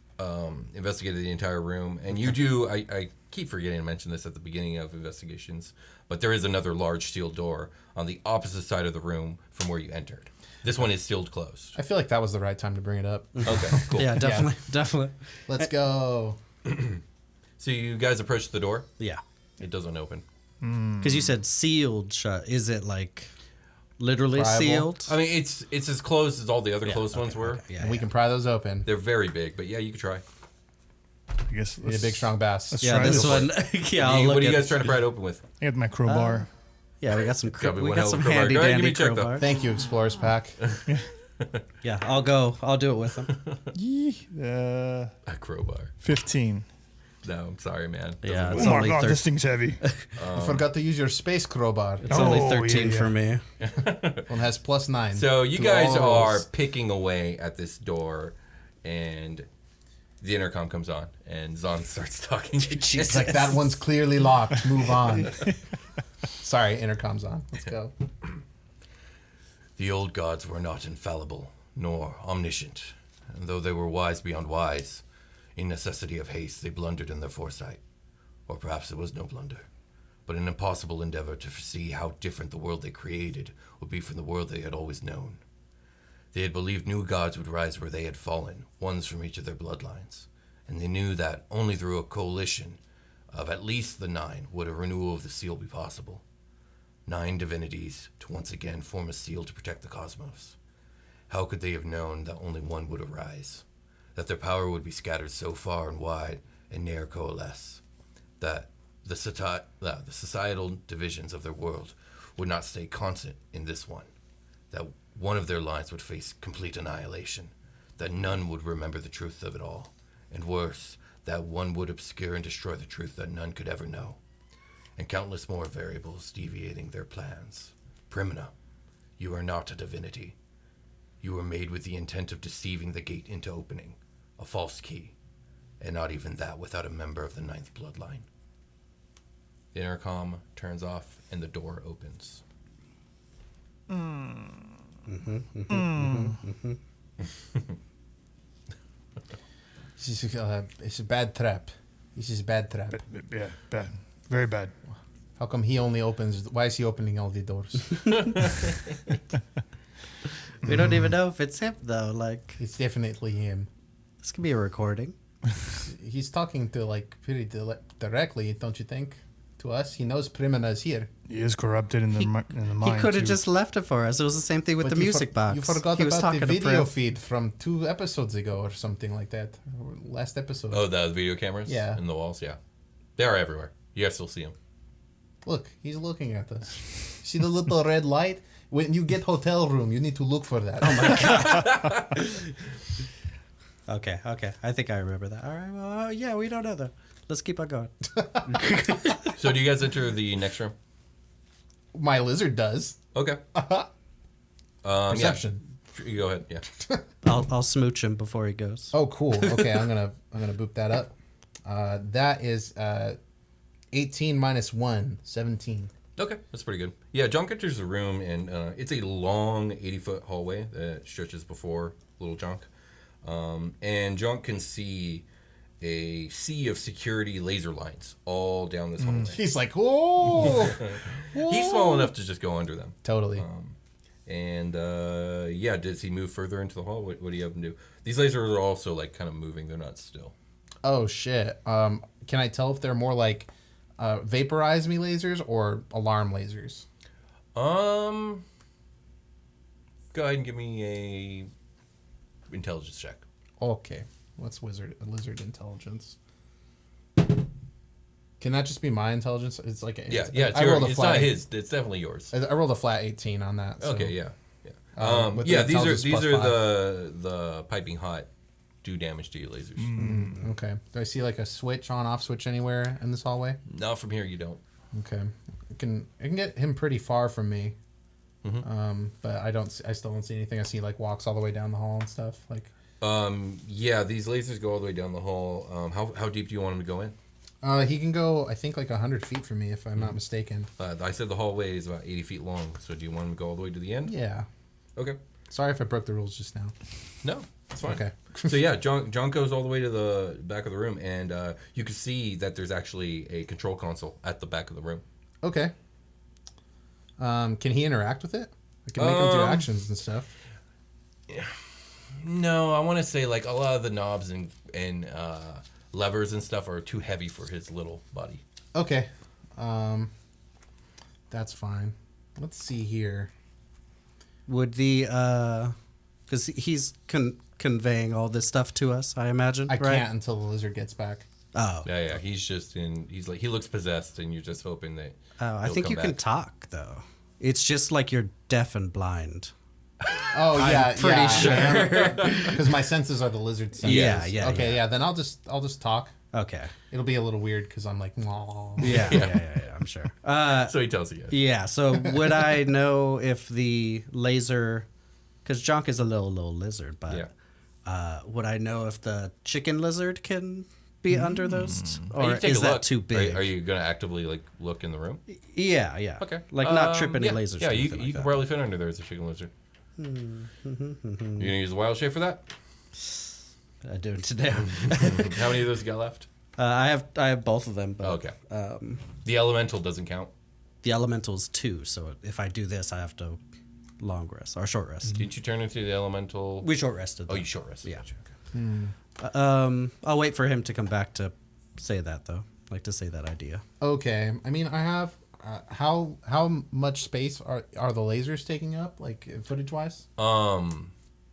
investigated the entire room, and you do. I keep forgetting to mention this at the beginning of investigations, but there is another large steel door on the opposite side of the room from where you entered. This one is sealed closed. I feel like that was the right time to bring it up. Okay, cool. Yeah, definitely. Let's go. So you guys approach the door. Yeah, It doesn't open. because you said sealed shut. Is it like literally Priable? sealed? I mean, it's as closed as all the other closed ones were. Yeah, And we can pry those open. They're very big, but yeah, you could try. I guess. Need a big, strong bass. Let's Yeah, try this this. one. Yeah, I'll look What are you at guys it. trying to pry it open with? I got my crowbar. Yeah, we got some. Gotta be We one got hell of some a crowbar. handy Go ahead, give me dandy a check, though. crowbar. Thank you, Explorers Pack. Yeah, I'll go. I'll do it with them. A crowbar. 15. No, I'm sorry, man. Yeah, Doesn't it's Oh my only god, 13. this thing's heavy. You forgot to use your space crowbar. It's only Oh, 13 yeah, for yeah. me. One has +9. So you to guys all are rolls. picking away at this door, and the intercom comes on, and Zahn starts talking. It's like, that one's clearly locked. Move on. Sorry, intercom's on. Let's go. The old gods were not infallible, nor omniscient, and though they were wise beyond wise, in necessity of haste they blundered in their foresight. Or perhaps it was no blunder, but an impossible endeavor to foresee how different the world they created would be from the world they had always known. They had believed new gods would rise where they had fallen, ones from each of their bloodlines, and they knew that only through a coalition of at least the 9 would a renewal of the seal be possible. 9 divinities to once again form a seal to protect the cosmos. How could they have known that only one would arise? That their power would be scattered so far and wide and ne'er coalesce? That the societal divisions of their world would not stay constant in this one? That one of their lines would face complete annihilation? That none would remember the truth of it all? And worse, that one would obscure and destroy the truth that none could ever know? And countless more variables deviating their plans. Primina, you are not a divinity. You were made with the intent of deceiving the gate into opening, a false key, and not even that without a member of the 9th bloodline. The intercom turns off, and the door opens. It's a bad trap. This is a bad trap. Yeah, bad. Very bad. How come he only opens? Why is he opening all the doors? We don't even know if it's him though. Like, It's definitely him. this could be a recording. He's talking to like pretty directly, don't you think? to us. He knows Primina is here. He is corrupted in the mind. He could have too. just left it for us. It was the same thing with But the you music box. You forgot he was about talking the to video Prim. feed from 2 episodes ago or something like that. Or last episode. Oh, the video cameras? Yeah. In the walls? Yeah. They are everywhere. You guys still see them. Look, he's looking at us. See the little red light? When you get hotel room, you need to look for that. Oh my God. Okay. I think I remember that. All right. Well, yeah, we don't know though. Let's keep on going. So do you guys enter the next room? My lizard does. Okay. Perception. Yeah. You go ahead. Yeah. I'll smooch him before he goes. Oh, cool. Okay, I'm gonna boop that up. That is 18 minus 1, 17. Okay, that's pretty good. Yeah, Jonk enters the room, and it's a long 80-foot hallway that stretches before Little Jonk. And Jonk can see a sea of security laser lines all down this hallway. He's like, whoa! He's small enough to just go under them. Totally. And yeah, does he move further into the hall? What do you have him do? These lasers are also like kind of moving; they're not still. Oh shit. Can I tell if they're more like vaporize me lasers or alarm lasers? Go ahead and give me a intelligence check. Okay. What's lizard intelligence? Can that just be my intelligence? It's like Yeah, it's I yours. rolled a It's flat. not his. It's definitely yours. I rolled a flat 18 on that. So. Okay, yeah. With Yeah, the these are intelligence the piping hot do damage to your lasers. Okay. Do I see like a switch on off switch anywhere in this hallway? Now from here you don't. Okay. I can get him pretty far from me. But I still don't see anything. I see like walks all the way down the hall and stuff. Like Yeah, these lasers go all the way down the hall. How deep do you want him to go in? he can go I think like 100 feet from me if I'm not mistaken. I said the hallway is about 80 feet long. So do you want him to go all the way to the end? Yeah. Okay. Sorry if I broke the rules just now. No, it's fine. Okay. So yeah, John goes all the way to the back of the room, and you can see that there's actually a control console at the back of the room. Okay. Can he interact with it? I can make him do actions and stuff. No, I want to say like a lot of the knobs and levers and stuff are too heavy for his little body. Okay. That's fine. Let's see here. Would the because he's conveying all this stuff to us, I imagine. I right? can't until the lizard gets back. Oh. Yeah. He's like he looks possessed, and you're just hoping that. Oh, I he'll think come you can back. talk though. It's just like you're deaf and blind. Oh yeah, pretty sure. Because my senses are the lizard senses. Yeah. Okay, yeah. Then I'll just talk. Okay. It'll be a little weird because I'm like, "Mwah." Yeah. I'm sure. So he tells you. Yeah. So would I know if the laser, because Jonk is a little lizard, but would I know if the chicken lizard can be under those, You or can take is a that look. too big? Are you gonna actively like look in the room? Yeah. Okay. Like not trip any yeah, lasers. Yeah, or you anything like can that. probably fit under there as a chicken lizard. You gonna use the wild shape for that? I do it today. How many of those you got left? I have both of them, but Okay. The elemental doesn't count. the elemental's 2. So if I do this, I have to long rest or short rest. Didn't you turn into the elemental? We short rested. Oh, though. you short rested. Yeah. Gotcha, okay. I'll wait for him to come back to say that though. Like to say that idea. Okay. I mean, I have. How much space are the lasers taking up, like footage wise?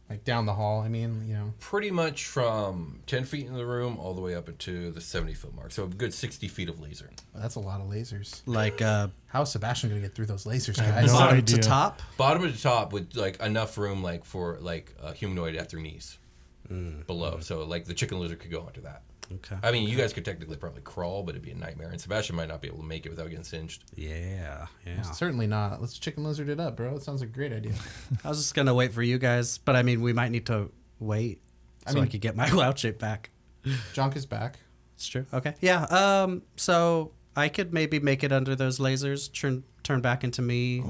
Like down the hall. I mean, Pretty much from 10 feet in the room all the way up into the 70-foot mark. So a good 60 feet of laser. that's a lot of lasers. Like How is Sebastian gonna get through those lasers, have guys? no bottom idea. to top. Bottom to top with like enough room like for like a humanoid at their knees below. So like the chicken lizard could go under that. Okay. I mean, you guys could technically probably crawl, but it'd be a nightmare. And Sebastian might not be able to make it without getting singed. Yeah. Certainly not. Let's chicken lizard it up, bro. It sounds like a great idea. I was just gonna wait for you guys, but I mean, we might need to wait so I could get my wild shape back. Jonk is back. It's true. Okay. Yeah. So I could maybe make it under those lasers, turn back into me,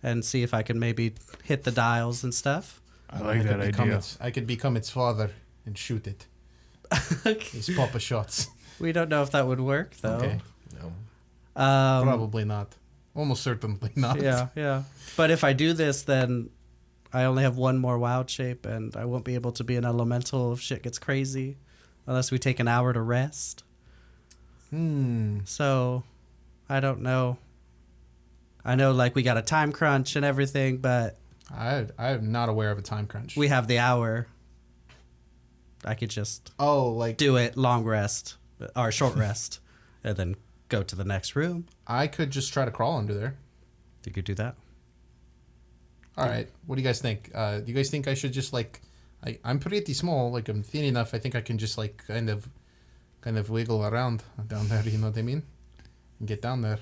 and see if I can maybe hit the dials and stuff. I like that idea. I could become its father and shoot it. These Papa shots. We don't know if that would work though. Okay. No. Probably not. Almost certainly not. Yeah. But if I do this, then I only have one more wild shape, and I won't be able to be an elemental if shit gets crazy, unless we take an hour to rest. So I don't know. I know, like, we got a time crunch and everything, but I'm not aware of a time crunch. we have the hour. I could just like do it long rest or short rest and then go to the next room. I could just try to crawl under there. You could do that. All right. What do you guys think? Do you guys think I should just like? I'm pretty small. Like I'm thin enough. I think I can just like kind of wiggle around down there. You know what I mean? And get down there.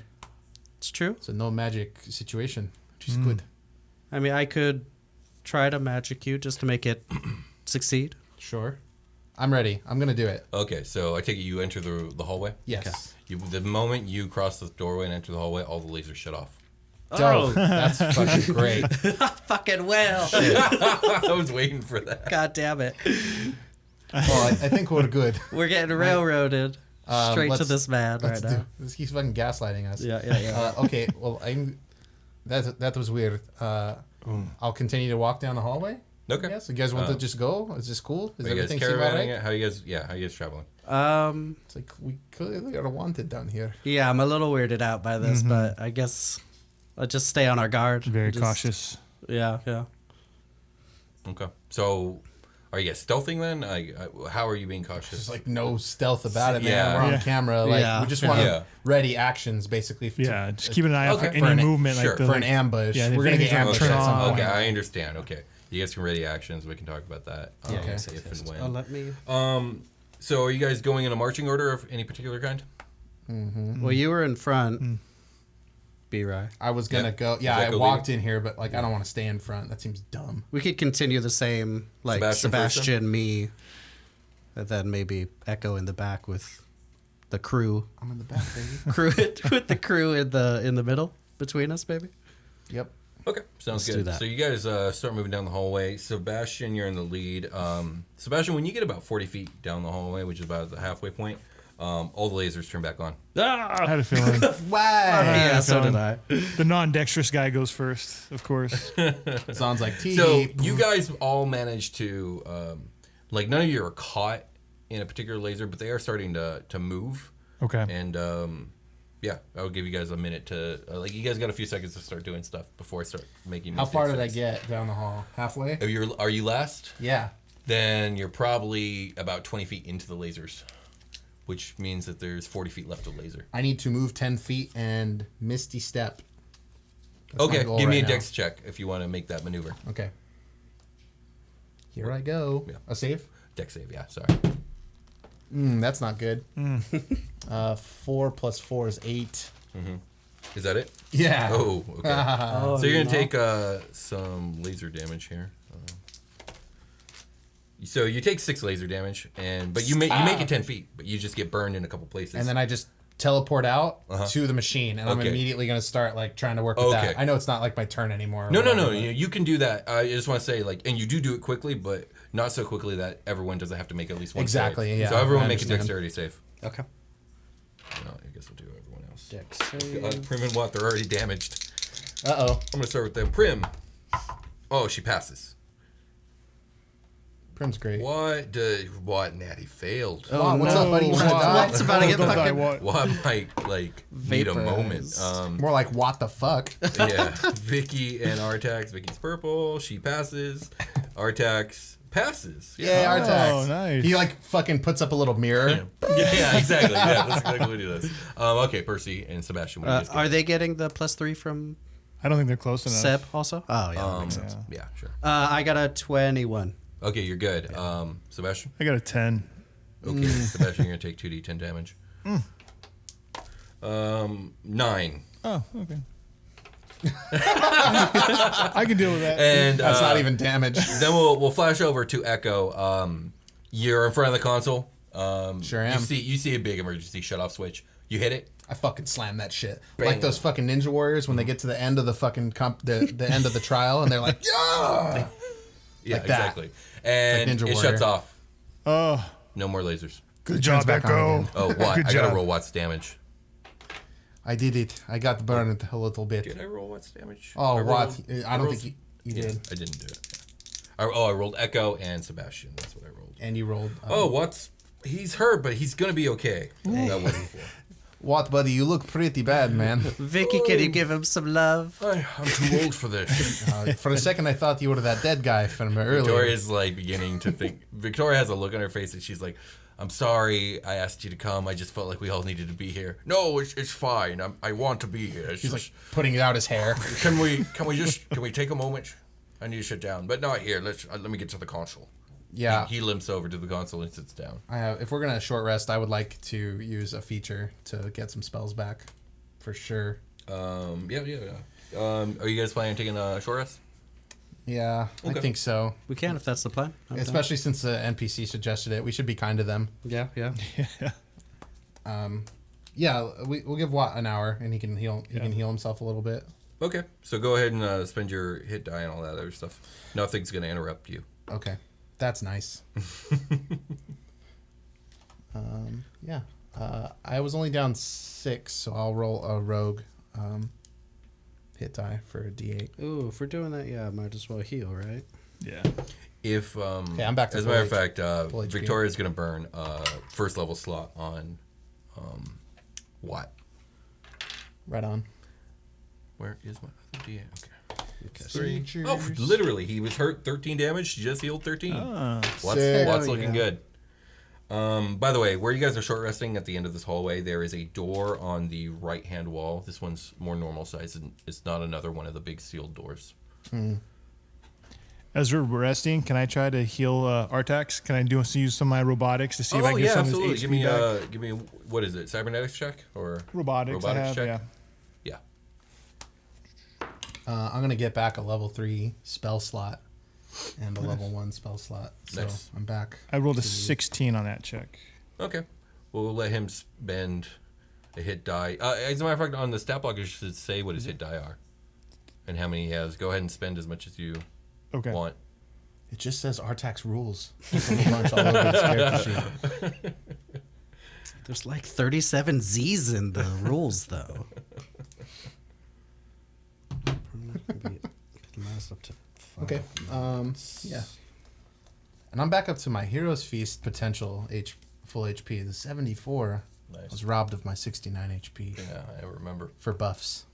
It's true. It's a no magic situation, which is good. I mean, I could try to magic you just to make it succeed. Sure. I'm ready. I'm gonna do it. Okay, so I take it you enter the hallway? Yes. The moment you cross the doorway and enter the hallway, all the lasers shut off. Dope. That's fucking great. Fucking well. I was waiting for that. God damn it. Well, I think we're good. We're getting railroaded straight to let's- this man right now. He's fucking gaslighting us. Yeah. Okay. Well, that was weird. I'll continue to walk down the hallway. Okay. Yes. You guys want to just go? Is this cool? Is Are you guys everything seem all caravanning right? it? How you guys traveling? It's like we clearly are wanted down here. Yeah, I'm a little weirded out by this, but I guess I'll just stay on our guard. Very Just- cautious. Yeah. Okay. So, are you guys stealthing then? How are you being cautious? There's like no stealth about it, man. Yeah. We're on Yeah. camera. Like Yeah. we just want Yeah. ready actions, basically. Yeah, just keep an eye out for Okay. any For an- movement. sure. Like the, for an like, ambush. yeah, We're if gonna get anything's gonna ambushed turn at some on. point. Okay, I understand. Okay. You guys can ready actions. We can talk about that. Yes, If and when. Oh, let me. So, are you guys going in a marching order of any particular kind? Well, you were in front, B-Rye. I was gonna Yeah. go. Yeah, Is that I go walked in here, but like I don't want to stay in front. That seems dumb. We could continue the same, like Sebastian me, and then maybe Echo in the back with the crew. I'm in the back, baby. With the crew in the middle between us, maybe. Yep. Okay, sounds Let's do good. that. So you guys start moving down the hallway. Sebastian, you're in the lead. Sebastian, when you get about 40 feet down the hallway, which is about the halfway point, all the lasers turn back on. I had a feeling. Why? Yeah, so feeling. did I. The non-dexterous guy goes first, of course. Sounds like tea. So you guys all manage to, like, none of you are caught in a particular laser, but they are starting to move. Okay. And yeah, I would give you guys a minute to, like, you guys got a few seconds to start doing stuff before I start making. How far did I mistakes. get down the hall? Halfway? Are you last? Yeah. Then you're probably about 20 feet into the lasers, which means that there's 40 feet left of laser. I need to move 10 feet and Misty Step. That's my Okay, goal give me right a now. dex check if you want to make that maneuver. Okay. Here I go. Yeah. A save? Dex save, yeah, sorry. That's not good. 4 plus 4 is 8. Is that it? Yeah. Oh, okay. So you're going to take some laser damage here. So you take 6 laser damage, but you make it 10 feet, but you just get burned in a couple places. And then I just teleport out to the machine, and I'm Okay. immediately going to start like trying to work with Okay. that. I know it's not like my turn anymore. or No, whatever, but- you can do that. I just want to say, like, and you do it quickly, but not so quickly that everyone doesn't have to make at least one Exactly, save. yeah, So everyone I make a understand. dexterity save. Okay. No, I guess we'll do everyone else. Dex Prim and Watt, they're already damaged. Uh-oh. I'm going to start with them. Prim. Oh, she passes. Prim's great. What? Natty failed. Wow, what's up, buddy? You trying to die? Watt's about to get Don't die, fucking what? What might, like, need a moment. Vaporized. More like, what the fuck? Yeah. Vicky and Artax. Vicky's purple. She passes. Artax passes. Yay, Artax. Oh, nice. He like fucking puts up a little mirror. Yeah, exactly. Yeah, that's exactly what he does. Okay, Percy and Sebastian. What do you guys get? Are they getting the +3 from I don't think they're close enough. Seb also? Oh, yeah. That makes sense. Yeah, sure. I got a 21. Okay, you're good. Sebastian? I got a 10. Okay, Sebastian, you're going to take 2d10 damage. 9. Oh, okay. I can deal with that. And That's not even damage. then we'll flash over to Echo. You're in front of the console. Sure am. You see a big emergency shut-off switch. You hit it. I fucking slam that shit. Bang. Like those fucking Ninja Warriors when they get to the end of the fucking the end of the trial and they're like, yeah. Yeah, Like that. exactly. And Ninja it Warrior. shuts off. Oh, No more lasers. good turns job, back on Echo. again. Oh, Watt. Good I got to job. roll Watt's damage. I did it. I got burned a little bit. Did I roll Watt's damage? Oh, I what? rolled- I don't rolled- think you Yeah, did. I didn't do it. I rolled Echo and Sebastian. That's what I rolled. And you rolled. Oh, he's hurt, but he's gonna be okay. That wasn't cool. What, buddy? You look pretty bad, man. Vicky, can you give him some love? I'm too old for this. For a second, I thought you were that dead guy from earlier. Victoria's like beginning to think. Victoria has a look on her face and she's like, I'm sorry I asked you to come. I just felt like we all needed to be here. No, it's fine. I want to be here. He's like putting out his hair. Can we take a moment? I need to sit down, but not here. Let me get to the console. Yeah. He limps over to the console and sits down. If we're gonna short rest, I would like to use a feature to get some spells back, for sure. Yeah. Are you guys planning on taking a short rest? Yeah, Okay. I think so. We can if that's the plan. I'm down. Especially since the NPC suggested it, we should be kind to them. Yeah. Yeah, we'll give Watt an hour, and he can heal. He can heal himself a little bit. Okay, so go ahead and spend your hit die and all that other stuff. Nothing's gonna interrupt you. Okay, that's nice. Yeah, I was only down 6, so I'll roll a rogue hit die for a D8. Ooh, if we're doing that, yeah, might as well heal, right? Yeah. If Okay, I'm back to as a full matter of H- fact, full HP. Victoria's gonna burn first level slot on Watt. Right on. Where is my other D8? Okay. Features. Oh, literally, he was hurt 13 damage. She just healed 13. Watt's Sick. looking good. By the way, where you guys are short resting at the end of this hallway, there is a door on the right hand wall. This one's more normal size, and it's not another one of the big sealed doors. As we're resting, can I try to heal Artax? Can I use some of my robotics to see if I can get some of his HP back? Give me what is it? Cybernetics check or Robotics I have, check? yeah. Yeah. I'm gonna get back a level 3 spell slot and a level 1 spell slot. So Nice. I'm back. I rolled a 16 on that check. Okay. We'll let him spend a hit die. As a matter of fact, on the stat block, it should say what his hit die are and how many he has. Go ahead and spend as much as you Okay. want. It just says Artax rules. Just a little bunch all over his character sheet. There's like 37 Z's in the rules, though. Okay. Yeah. And I'm back up to my Hero's Feast potential full HP. The 74 Nice. was robbed of my 69 HP Yeah, I remember. for buffs.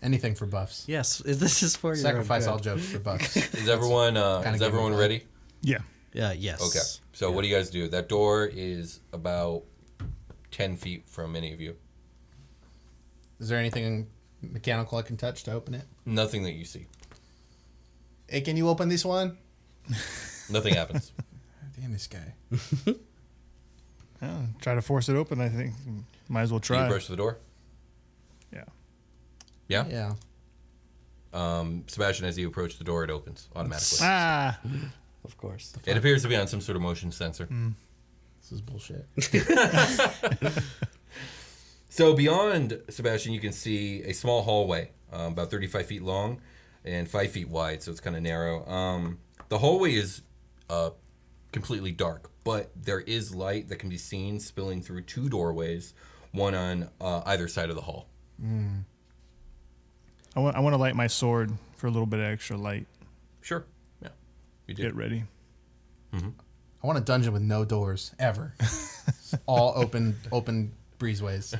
Anything for buffs. Yes, this is for your Sacrifice own all good. jokes for buffs. Is everyone give him a ready? Yeah. Yeah, yes. Okay. So what do you guys do? That door is about 10 feet from any of you. Is there anything mechanical I can touch to open it? Nothing that you see. Hey, can you open this one? Nothing happens. Damn this guy. Yeah, try to force it open, I think. Might as well Do try. you approach the door? Yeah. Yeah? Yeah. Sebastian, as you approach the door, it opens automatically. Ah. Of course. It appears to be on some sort of motion sensor. This is bullshit. So beyond Sebastian, you can see a small hallway, about 35 feet long and 5 feet wide, so it's kind of narrow. The hallway is completely dark, but there is light that can be seen spilling through 2 doorways, one on either side of the hall. I want to light my sword for a little bit of extra light. Sure. Yeah. You did. Get ready. I want a dungeon with no doors ever. All open breezeways.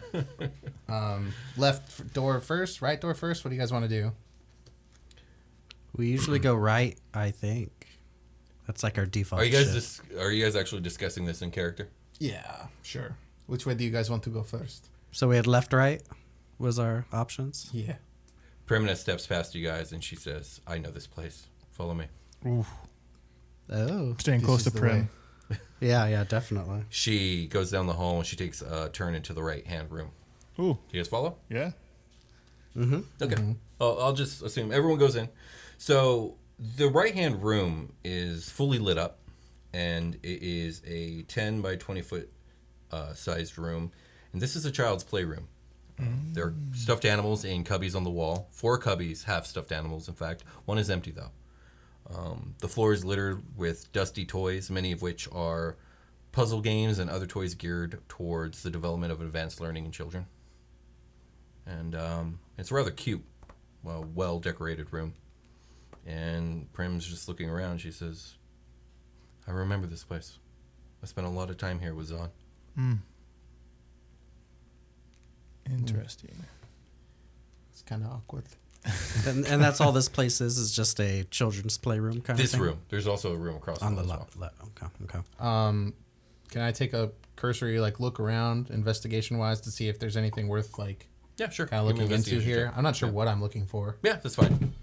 Left door first, right door first. What do you guys want to do? We usually go right, I think. That's like our default. Are you guys shit. are you guys actually discussing this in character? Yeah, sure. Which way do you guys want to go first? So we had left, right was our options. Yeah. Primina steps past you guys and she says, "I know this place. Follow me." Oof. Oh. Staying This close is to the Prim. way. Yeah, definitely. She goes down the hall and she takes a turn into the right hand room. Ooh. Do you guys follow? Yeah. Okay. I'll just assume everyone goes in. So the right hand room is fully lit up, and it is a 10 by 20 foot sized room. And this is a child's playroom. There are stuffed animals in cubbies on the wall. 4 cubbies have stuffed animals, in fact. One is empty, though. The floor is littered with dusty toys, many of which are puzzle games and other toys geared towards the development of advanced learning in children. And it's a rather cute, well-decorated room. And Prim's just looking around. She says, "I remember this place. I spent a lot of time here with Zahn." Interesting. It's kind of awkward. And that's all this place is just a children's playroom kind of This thing? room. There's also a room across On the hall as well. left. Okay. Can I take a cursory look around investigation wise to see if there's anything worth Yeah, sure. kind of Give me looking an into investigation here? check. I'm not sure what I'm looking for, Yeah, that's fine.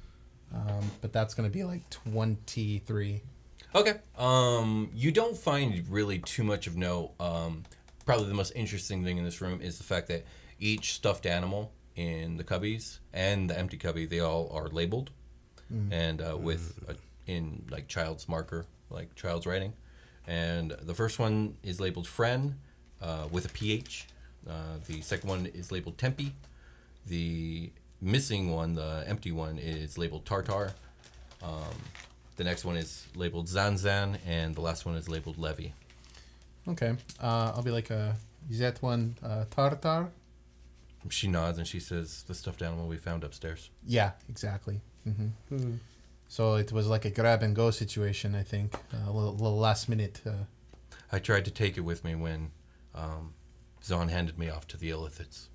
but that's gonna be 23. Okay. You don't find really too much of note. Probably the most interesting thing in this room is the fact that each stuffed animal in the cubbies and the empty cubby, they all are labeled, and in child's marker, like child's writing. And the first one is labeled Friend with a PH. The second one is labeled Tempe. The missing one, the empty one, is labeled Tartar. The next one is labeled Zahn, and the last one is labeled Levy. Okay, I'll be is that one tartar? She nods and she says, "The stuffed animal we found upstairs." Yeah, exactly. So it was like a grab and go situation, I think. A little last minute. I tried to take it with me when Zahn handed me off to the Illithids.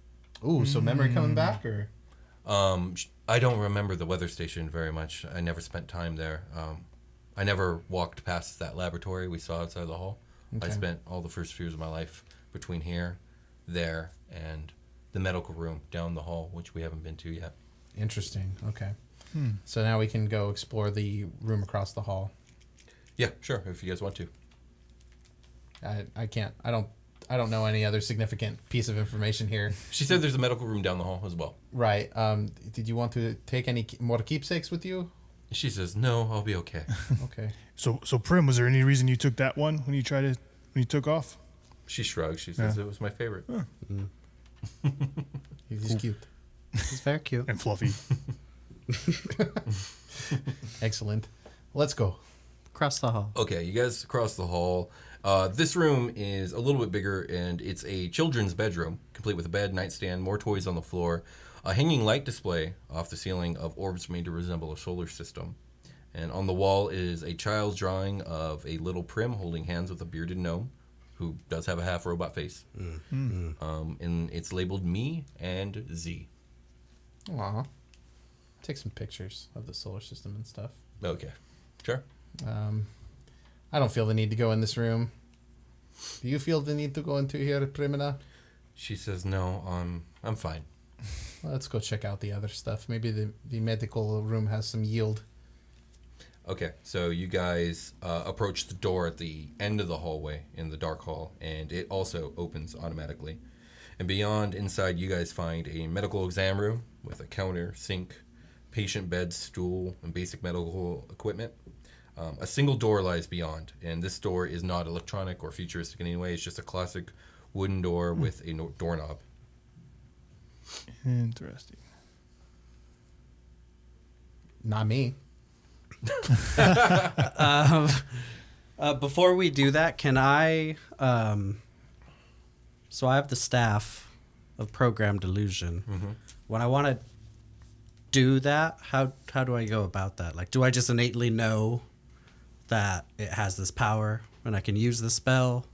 Ooh, so memory coming back, or? I don't remember the weather station very much. I never spent time there. I never walked past that laboratory we saw outside the hall. I Okay. spent all the first few years of my life between here, there, and the medical room down the hall, which we haven't been to yet. Interesting. Okay. So now we can go explore the room across the hall. Yeah, sure, if you guys want to. I can't. I don't know any other significant piece of information here. She said there's a medical room down the hall as well. Right. Did you want to take any more keepsakes with you? She says, "No, I'll be okay." Okay. So Prim, was there any reason you took that one when you took off? She shrugs. She says, "It was my favorite." He's cute. It's very cute. And fluffy. Excellent. Let's go. Across the hall. Okay, you guys cross the hall. This room is a little bit bigger, and it's a children's bedroom, complete with a bed, nightstand, more toys on the floor, a hanging light display off the ceiling of orbs made to resemble a solar system. And on the wall is a child's drawing of a little Prim holding hands with a bearded gnome, who does have a half-robot face. And it's labeled Me and Z. Aw. Take some pictures of the solar system and stuff. Okay, sure. I don't feel the need to go in this room. Do you feel the need to go into here, Primina? She says, "No, I'm fine." Well, let's go check out the other stuff. Maybe the medical room has some yield. Okay, so you guys approach the door at the end of the hallway in the dark hall, and it also opens automatically. And beyond, inside, you guys find a medical exam room with a counter, sink, patient bed, stool, and basic medical equipment. A single door lies beyond, and this door is not electronic or futuristic in any way. It's just a classic wooden door with a doorknob. Interesting. Not me. Before we do that, can I? So I have the staff of program delusion. When I want to do that, how do I go about that? Like, do I just innately know that it has this power and I can use the spell?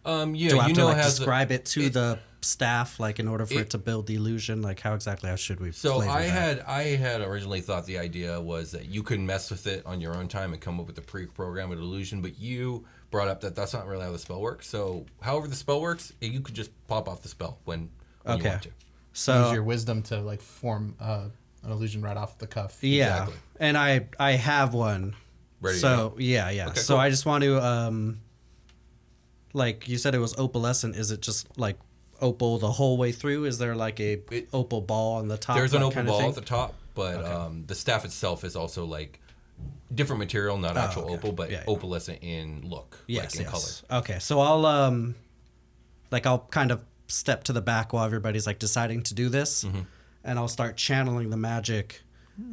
Yeah, Do I have you to know like it has describe it to the staff, like in order for it to build the illusion? Like, how should we? So flavor that? I had originally thought the idea was that you could mess with it on your own time and come up with a pre-programmed illusion, but you brought up that that's not really how the spell works. So however the spell works, you could just pop off the spell when you want to. So Use your wisdom to form an illusion right off the cuff. yeah, Exactly. and I have one. Ready to So go? yeah. Okay, So cool. I just want to like you said, it was opalescent. Is it just like opal the whole way through? Is there like a opal ball on the top? There's an like, opal kind of ball thing? at the top, but the staff itself is also like different material, not actual okay. opal, but Yeah, yeah. opalescent in look, Yes, like in color. Okay, so I'll kind of step to the back while everybody's like deciding to do this, Mm-hmm. and I'll start channeling the magic.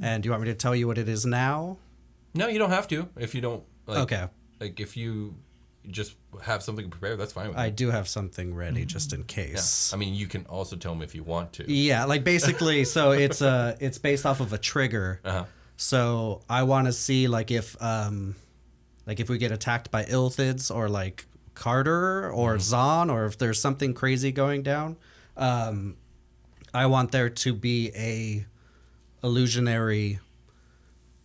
And do you want me to tell you what it is now? No, you don't have to. If you don't, like, Okay. Like if you just have something prepared, that's fine with I me. do have something ready just in Yeah. case. I mean, you can also tell me if you want to. Yeah, like basically, so it's based off of a trigger. Uh-huh. So I want to see like if we get attacked by Illithids or like Carter or Zahn, or if there's something crazy going down, I want there to be a illusionary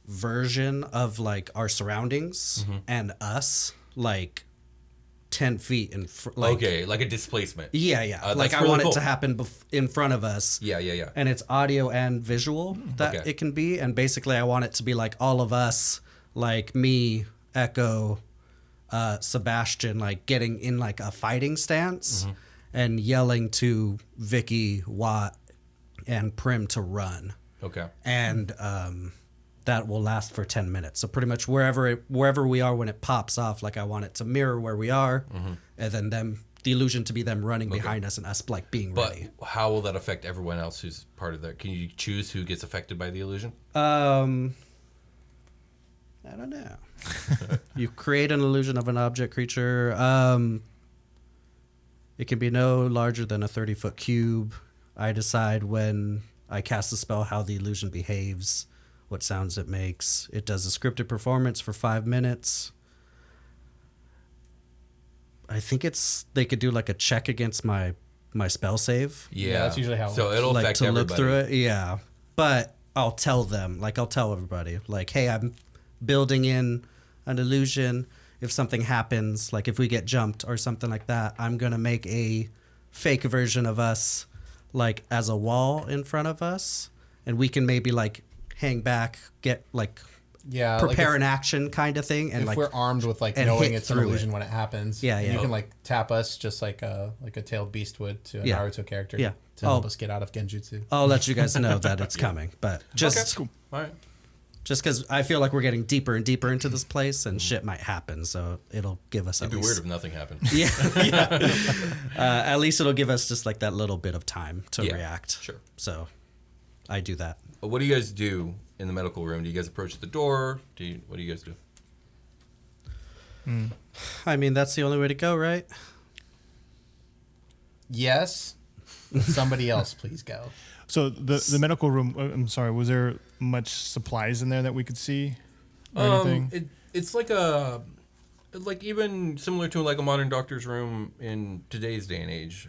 version of like our surroundings and us, like 10 feet in like okay, like a displacement. yeah like that's I really want cool. it to happen in front of us. Yeah. And it's audio and visual that Okay. it can be, and basically I want it to be like all of us, like me, Echo, Sebastian, like getting in like a fighting stance and yelling to Vicky, Watt, and Prim to run. Okay. And that will last for 10 minutes. So pretty much wherever we are when it pops off, like I want it to mirror where we are, and then the illusion to be them running behind us and us like being But ready. how will that affect everyone else who's part of that? Can you choose who gets affected by the illusion? I don't know. You create an illusion of an object creature. It can be no larger than a 30-foot cube. I decide when I cast a spell how the illusion behaves, what sounds it makes. It does a scripted performance for 5 minutes. I think they could do like a check against my spell save. Yeah, that's usually how it So works. it'll Like affect to everybody. look through it. Yeah. But I'll tell everybody, like, hey, I'm building in an illusion. If something happens, like if we get jumped or something like that, I'm going to make a fake version of us, like as a wall in front of us. And we can maybe like hang back, get like prepare an action kind of thing. And if like we're armed with like and knowing hit it's an through illusion it. when it happens, Yeah, and yeah. you can like tap us just like a tailed beast would to a Yeah. Naruto character Yeah. to help Oh. us get out of Genjutsu. I'll let you guys know that it's coming. But just Okay, cool. All right. just because I feel like we're getting deeper and deeper into this place and shit might happen. So it'll give us It'd at be least... weird if nothing happened. Yeah. At least it'll give us just like that little bit of time to Yeah, react. sure. So I do that. What do you guys do in the medical room? Do you guys approach the door? What do you guys do? I mean, that's the only way to go, right? Yes, but somebody else, please go. So the medical room. I'm sorry. Was there much supplies in there that we could see? Or anything? It's like even similar to like a modern doctor's room in today's day and age.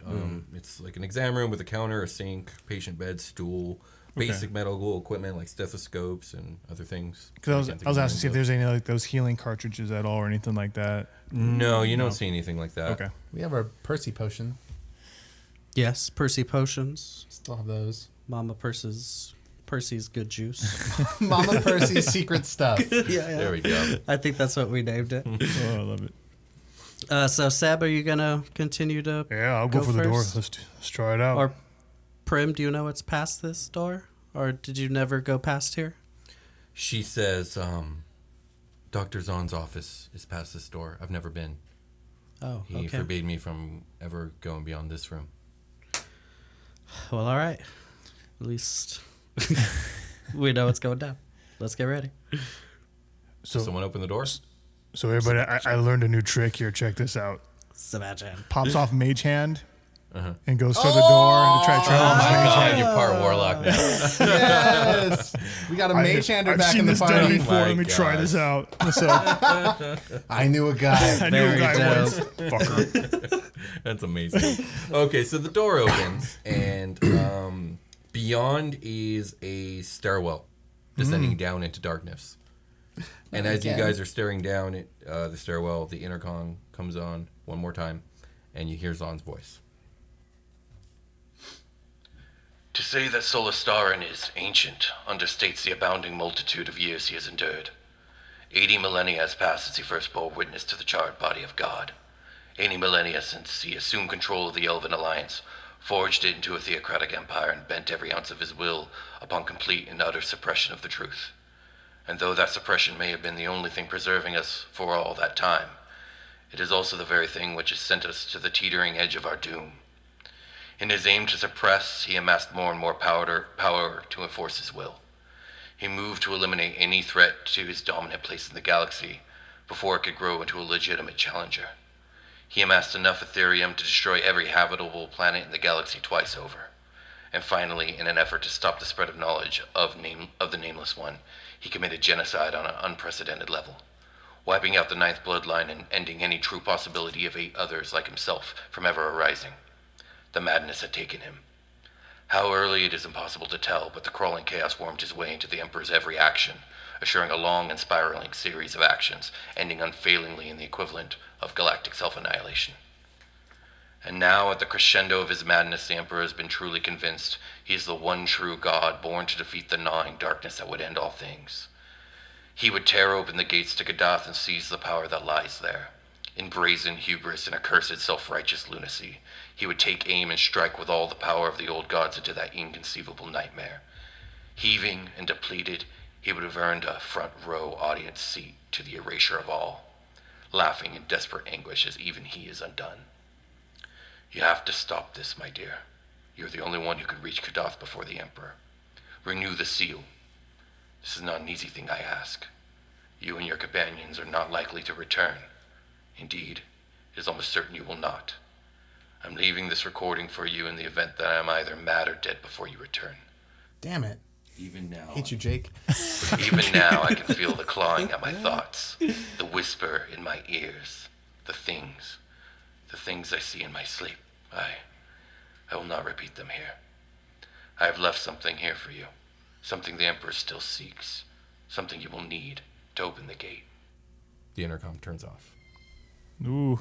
It's like an exam room with a counter, a sink, patient bed, stool, basic medical equipment like stethoscopes and other things. Because I was asking to see if there's any like those healing cartridges at all or anything like that. No, you don't see anything like that. Okay. We have our Percy potion. Yes, Percy potions. Still have those. Mama Percy's good juice. Mama Percy's secret stuff. yeah. There we go. I think that's what we named it. Oh, I love it. So Seb, are you gonna continue to? Yeah, I'll go for the door. first? Let's try it out. Or Prim, do you know what's past this door, or did you never go past here? She says, Dr. Zahn's office is past this door. I've never been. Oh, He okay. forbade me from ever going beyond this room. Well, all right. At least we know what's going down. Let's get ready. so Someone open the door? so everybody, I learned a new trick here. Check this out. Sebastian. Pops off mage hand and goes through the door to try to Oh my mage god, hand. you're part warlock now. Yes, we got a mage hander I've back seen in the this done party. before. My Let me try God. this out. So I knew a guy. I knew a Very guy dope. once. Fucker. That's amazing. Okay, so the door opens, and beyond is a stairwell descending down into darkness. And as you Again. guys are staring down at the stairwell, the intercom comes on one more time, and you hear Zahn's voice. To say that Solastarin is ancient understates the abounding multitude of years he has endured. 80 millennia has passed since he first bore witness to the charred body of God. 80 millennia since he assumed control of the Elven Alliance, forged it into a theocratic empire, and bent every ounce of his will upon complete and utter suppression of the truth. And though that suppression may have been the only thing preserving us for all that time, it is also the very thing which has sent us to the teetering edge of our doom. In his aim to suppress, he amassed more and more power to enforce his will. He moved to eliminate any threat to his dominant place in the galaxy before it could grow into a legitimate challenger. He amassed enough Ethereum to destroy every habitable planet in the galaxy twice over. And finally, in an effort to stop the spread of knowledge of the Nameless One, he committed genocide on an unprecedented level, wiping out the ninth bloodline and ending any true possibility of 8 others like himself from ever arising. The madness had taken him. How early it is impossible to tell, but the crawling chaos wormed his way into the Emperor's every action, assuring a long and spiraling series of actions, ending unfailingly in the equivalent of galactic self-annihilation. And now, at the crescendo of his madness, the Emperor has been truly convinced he is the one true God born to defeat the gnawing darkness that would end all things. He would tear open the gates to Gaddath and seize the power that lies there. In brazen hubris and accursed self-righteous lunacy, he would take aim and strike with all the power of the old gods into that inconceivable nightmare. Heaving and depleted, he would have earned a front-row audience seat to the erasure of all, laughing in desperate anguish as even he is undone. You have to stop this, my dear. You're the only one who can reach Gaddath before the Emperor. Renew the seal. This is not an easy thing I ask. You and your companions are not likely to return. Indeed, it is almost certain you will not. I'm leaving this recording for you in the event that I am either mad or dead before you return. Damn it. Even now, Hate you, Jake. even now I can feel the clawing at my thoughts, the whisper in my ears, the things I see in my sleep. I will not repeat them here. I have left something here for you, something the Emperor still seeks, something you will need to open the gate. The intercom turns off. Ooh.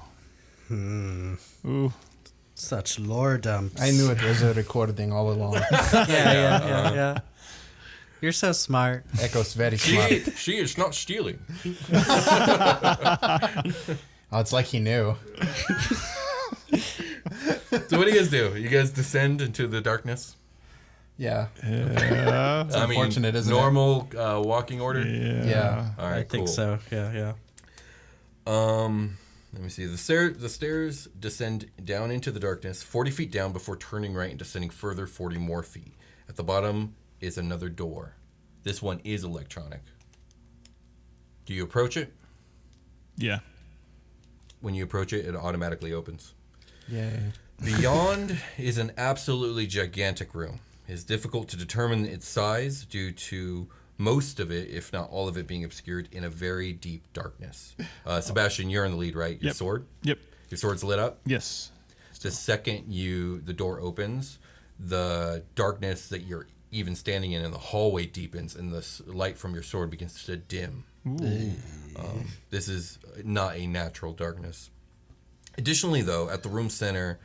Ooh. Such lore dumps. I knew it was a recorded thing all along. Yeah. You're so smart. Echo's very smart. She is not stealing. Oh, it's like he knew. So what do you guys do? You guys descend into the darkness? Yeah. Yeah. Unfortunate, isn't it? normal walking order? Yeah. All right, I think cool. so. Yeah. Let me see. The stairs descend down into the darkness, 40 feet down before turning right and descending further 40 more feet. At the bottom is another door. This one is electronic. Do you approach it? Yeah. When you approach it, it automatically opens. Yeah. Beyond is an absolutely gigantic room. It's difficult to determine its size due to most of it, if not all of it, being obscured in a very deep darkness. Sebastian, you're in the lead, right? Your Yep. sword? Yep. Your sword's lit up? Yes. The second the door opens, the darkness that you're even standing in the hallway deepens, and the light from your sword begins to dim. This is not a natural darkness. Additionally, though, at the room center,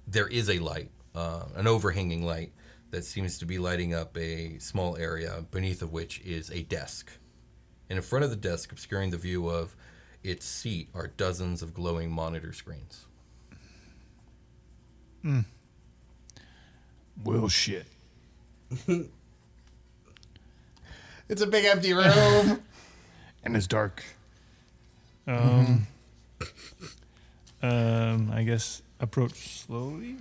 there is a light, an overhanging light that seems to be lighting up a small area beneath of which is a desk. And in front of the desk, obscuring the view of its seat, are dozens of glowing monitor screens. Well, shit. It's a big empty room. And it's dark. I guess approach slowly.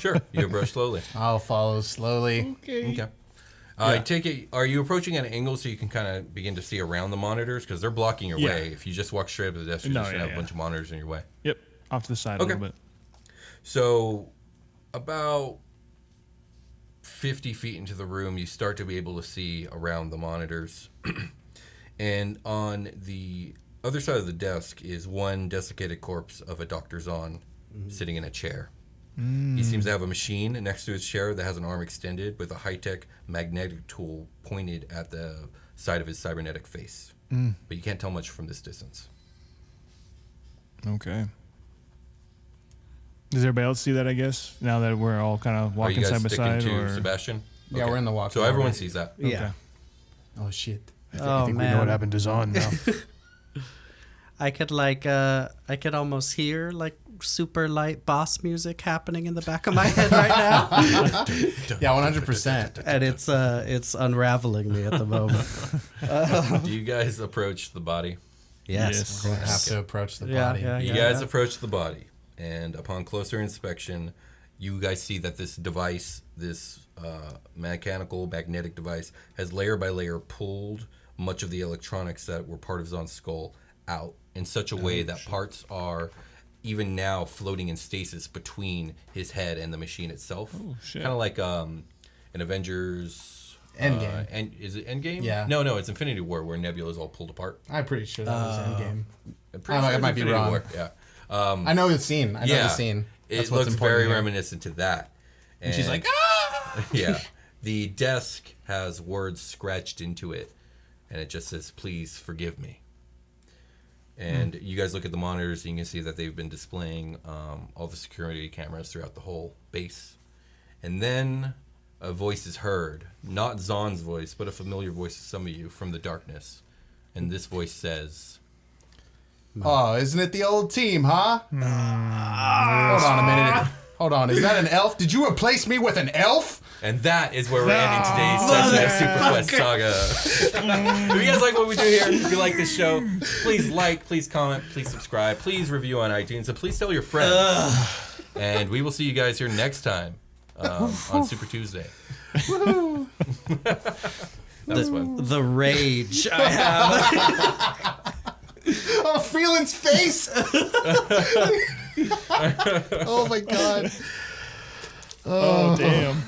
Sure, you approach slowly. I'll follow slowly. Okay. I take it. Are you approaching at an angle so you can kind of begin to see around the monitors because they're blocking your Yeah. way? If you just walk straight up to the desk, you're just gonna have a bunch of monitors in your way. Yep. Off to the side Okay. a little bit. So, about 50 feet into the room, you start to be able to see around the monitors. And on the other side of the desk is one desiccated corpse of a Dr. Zahn sitting in a chair. He seems to have a machine next to his chair that has an arm extended with a high-tech magnetic tool pointed at the side of his cybernetic face. But you can't tell much from this distance. Okay. Does everybody else see that, I guess, now that we're all kind of Are walking you guys side by sticking side? to Or... Sebastian? Yeah, Okay. we're in the walk. So everyone sees that. Yeah. Oh shit. I think we know what happened to Zahn now. I could almost hear like super light boss music happening in the back of my head right now. Yeah, 100%. And it's unraveling me at the moment. Do you guys approach the body? Yes. We're gonna have to approach the Yeah, body. yeah. You guys approach the body, and upon closer inspection, you guys see that this device, this mechanical magnetic device, has layer by layer pulled much of the electronics that were part of Zahn's skull out in such a way that parts are even now floating in stasis between his head and the machine itself. Oh, shit. Kind of like an Avengers Endgame. Is it Endgame? Yeah. No, it's Infinity War where Nebula's all pulled apart. I'm pretty sure that was Endgame. I'm pretty I sure might it's be Infinity wrong. War. Yeah. I know the scene. I know yeah. the scene. It what's looks important very here. reminiscent to that. And she's like, ah! Yeah. The desk has words scratched into it, and it just says, "Please forgive me." And you guys look at the monitors, and you can see that they've been displaying all the security cameras throughout the whole base. And then a voice is heard, not Zahn's voice, but a familiar voice to some of you from the darkness. And this voice says, Oh, isn't it the old team, huh? Hold on a minute. Hold on. Is that an elf? Did you replace me with an elf? and that is where we're ending today's session of SuperQuest Saga. If you guys like what we do here, if you like this show, please like, please comment, please subscribe, please review on iTunes, and please tell your friends. And we will see you guys here next time on Super Tuesday. That was fun. The rage I have. Oh, Freeland's face! Oh my god. Oh, damn.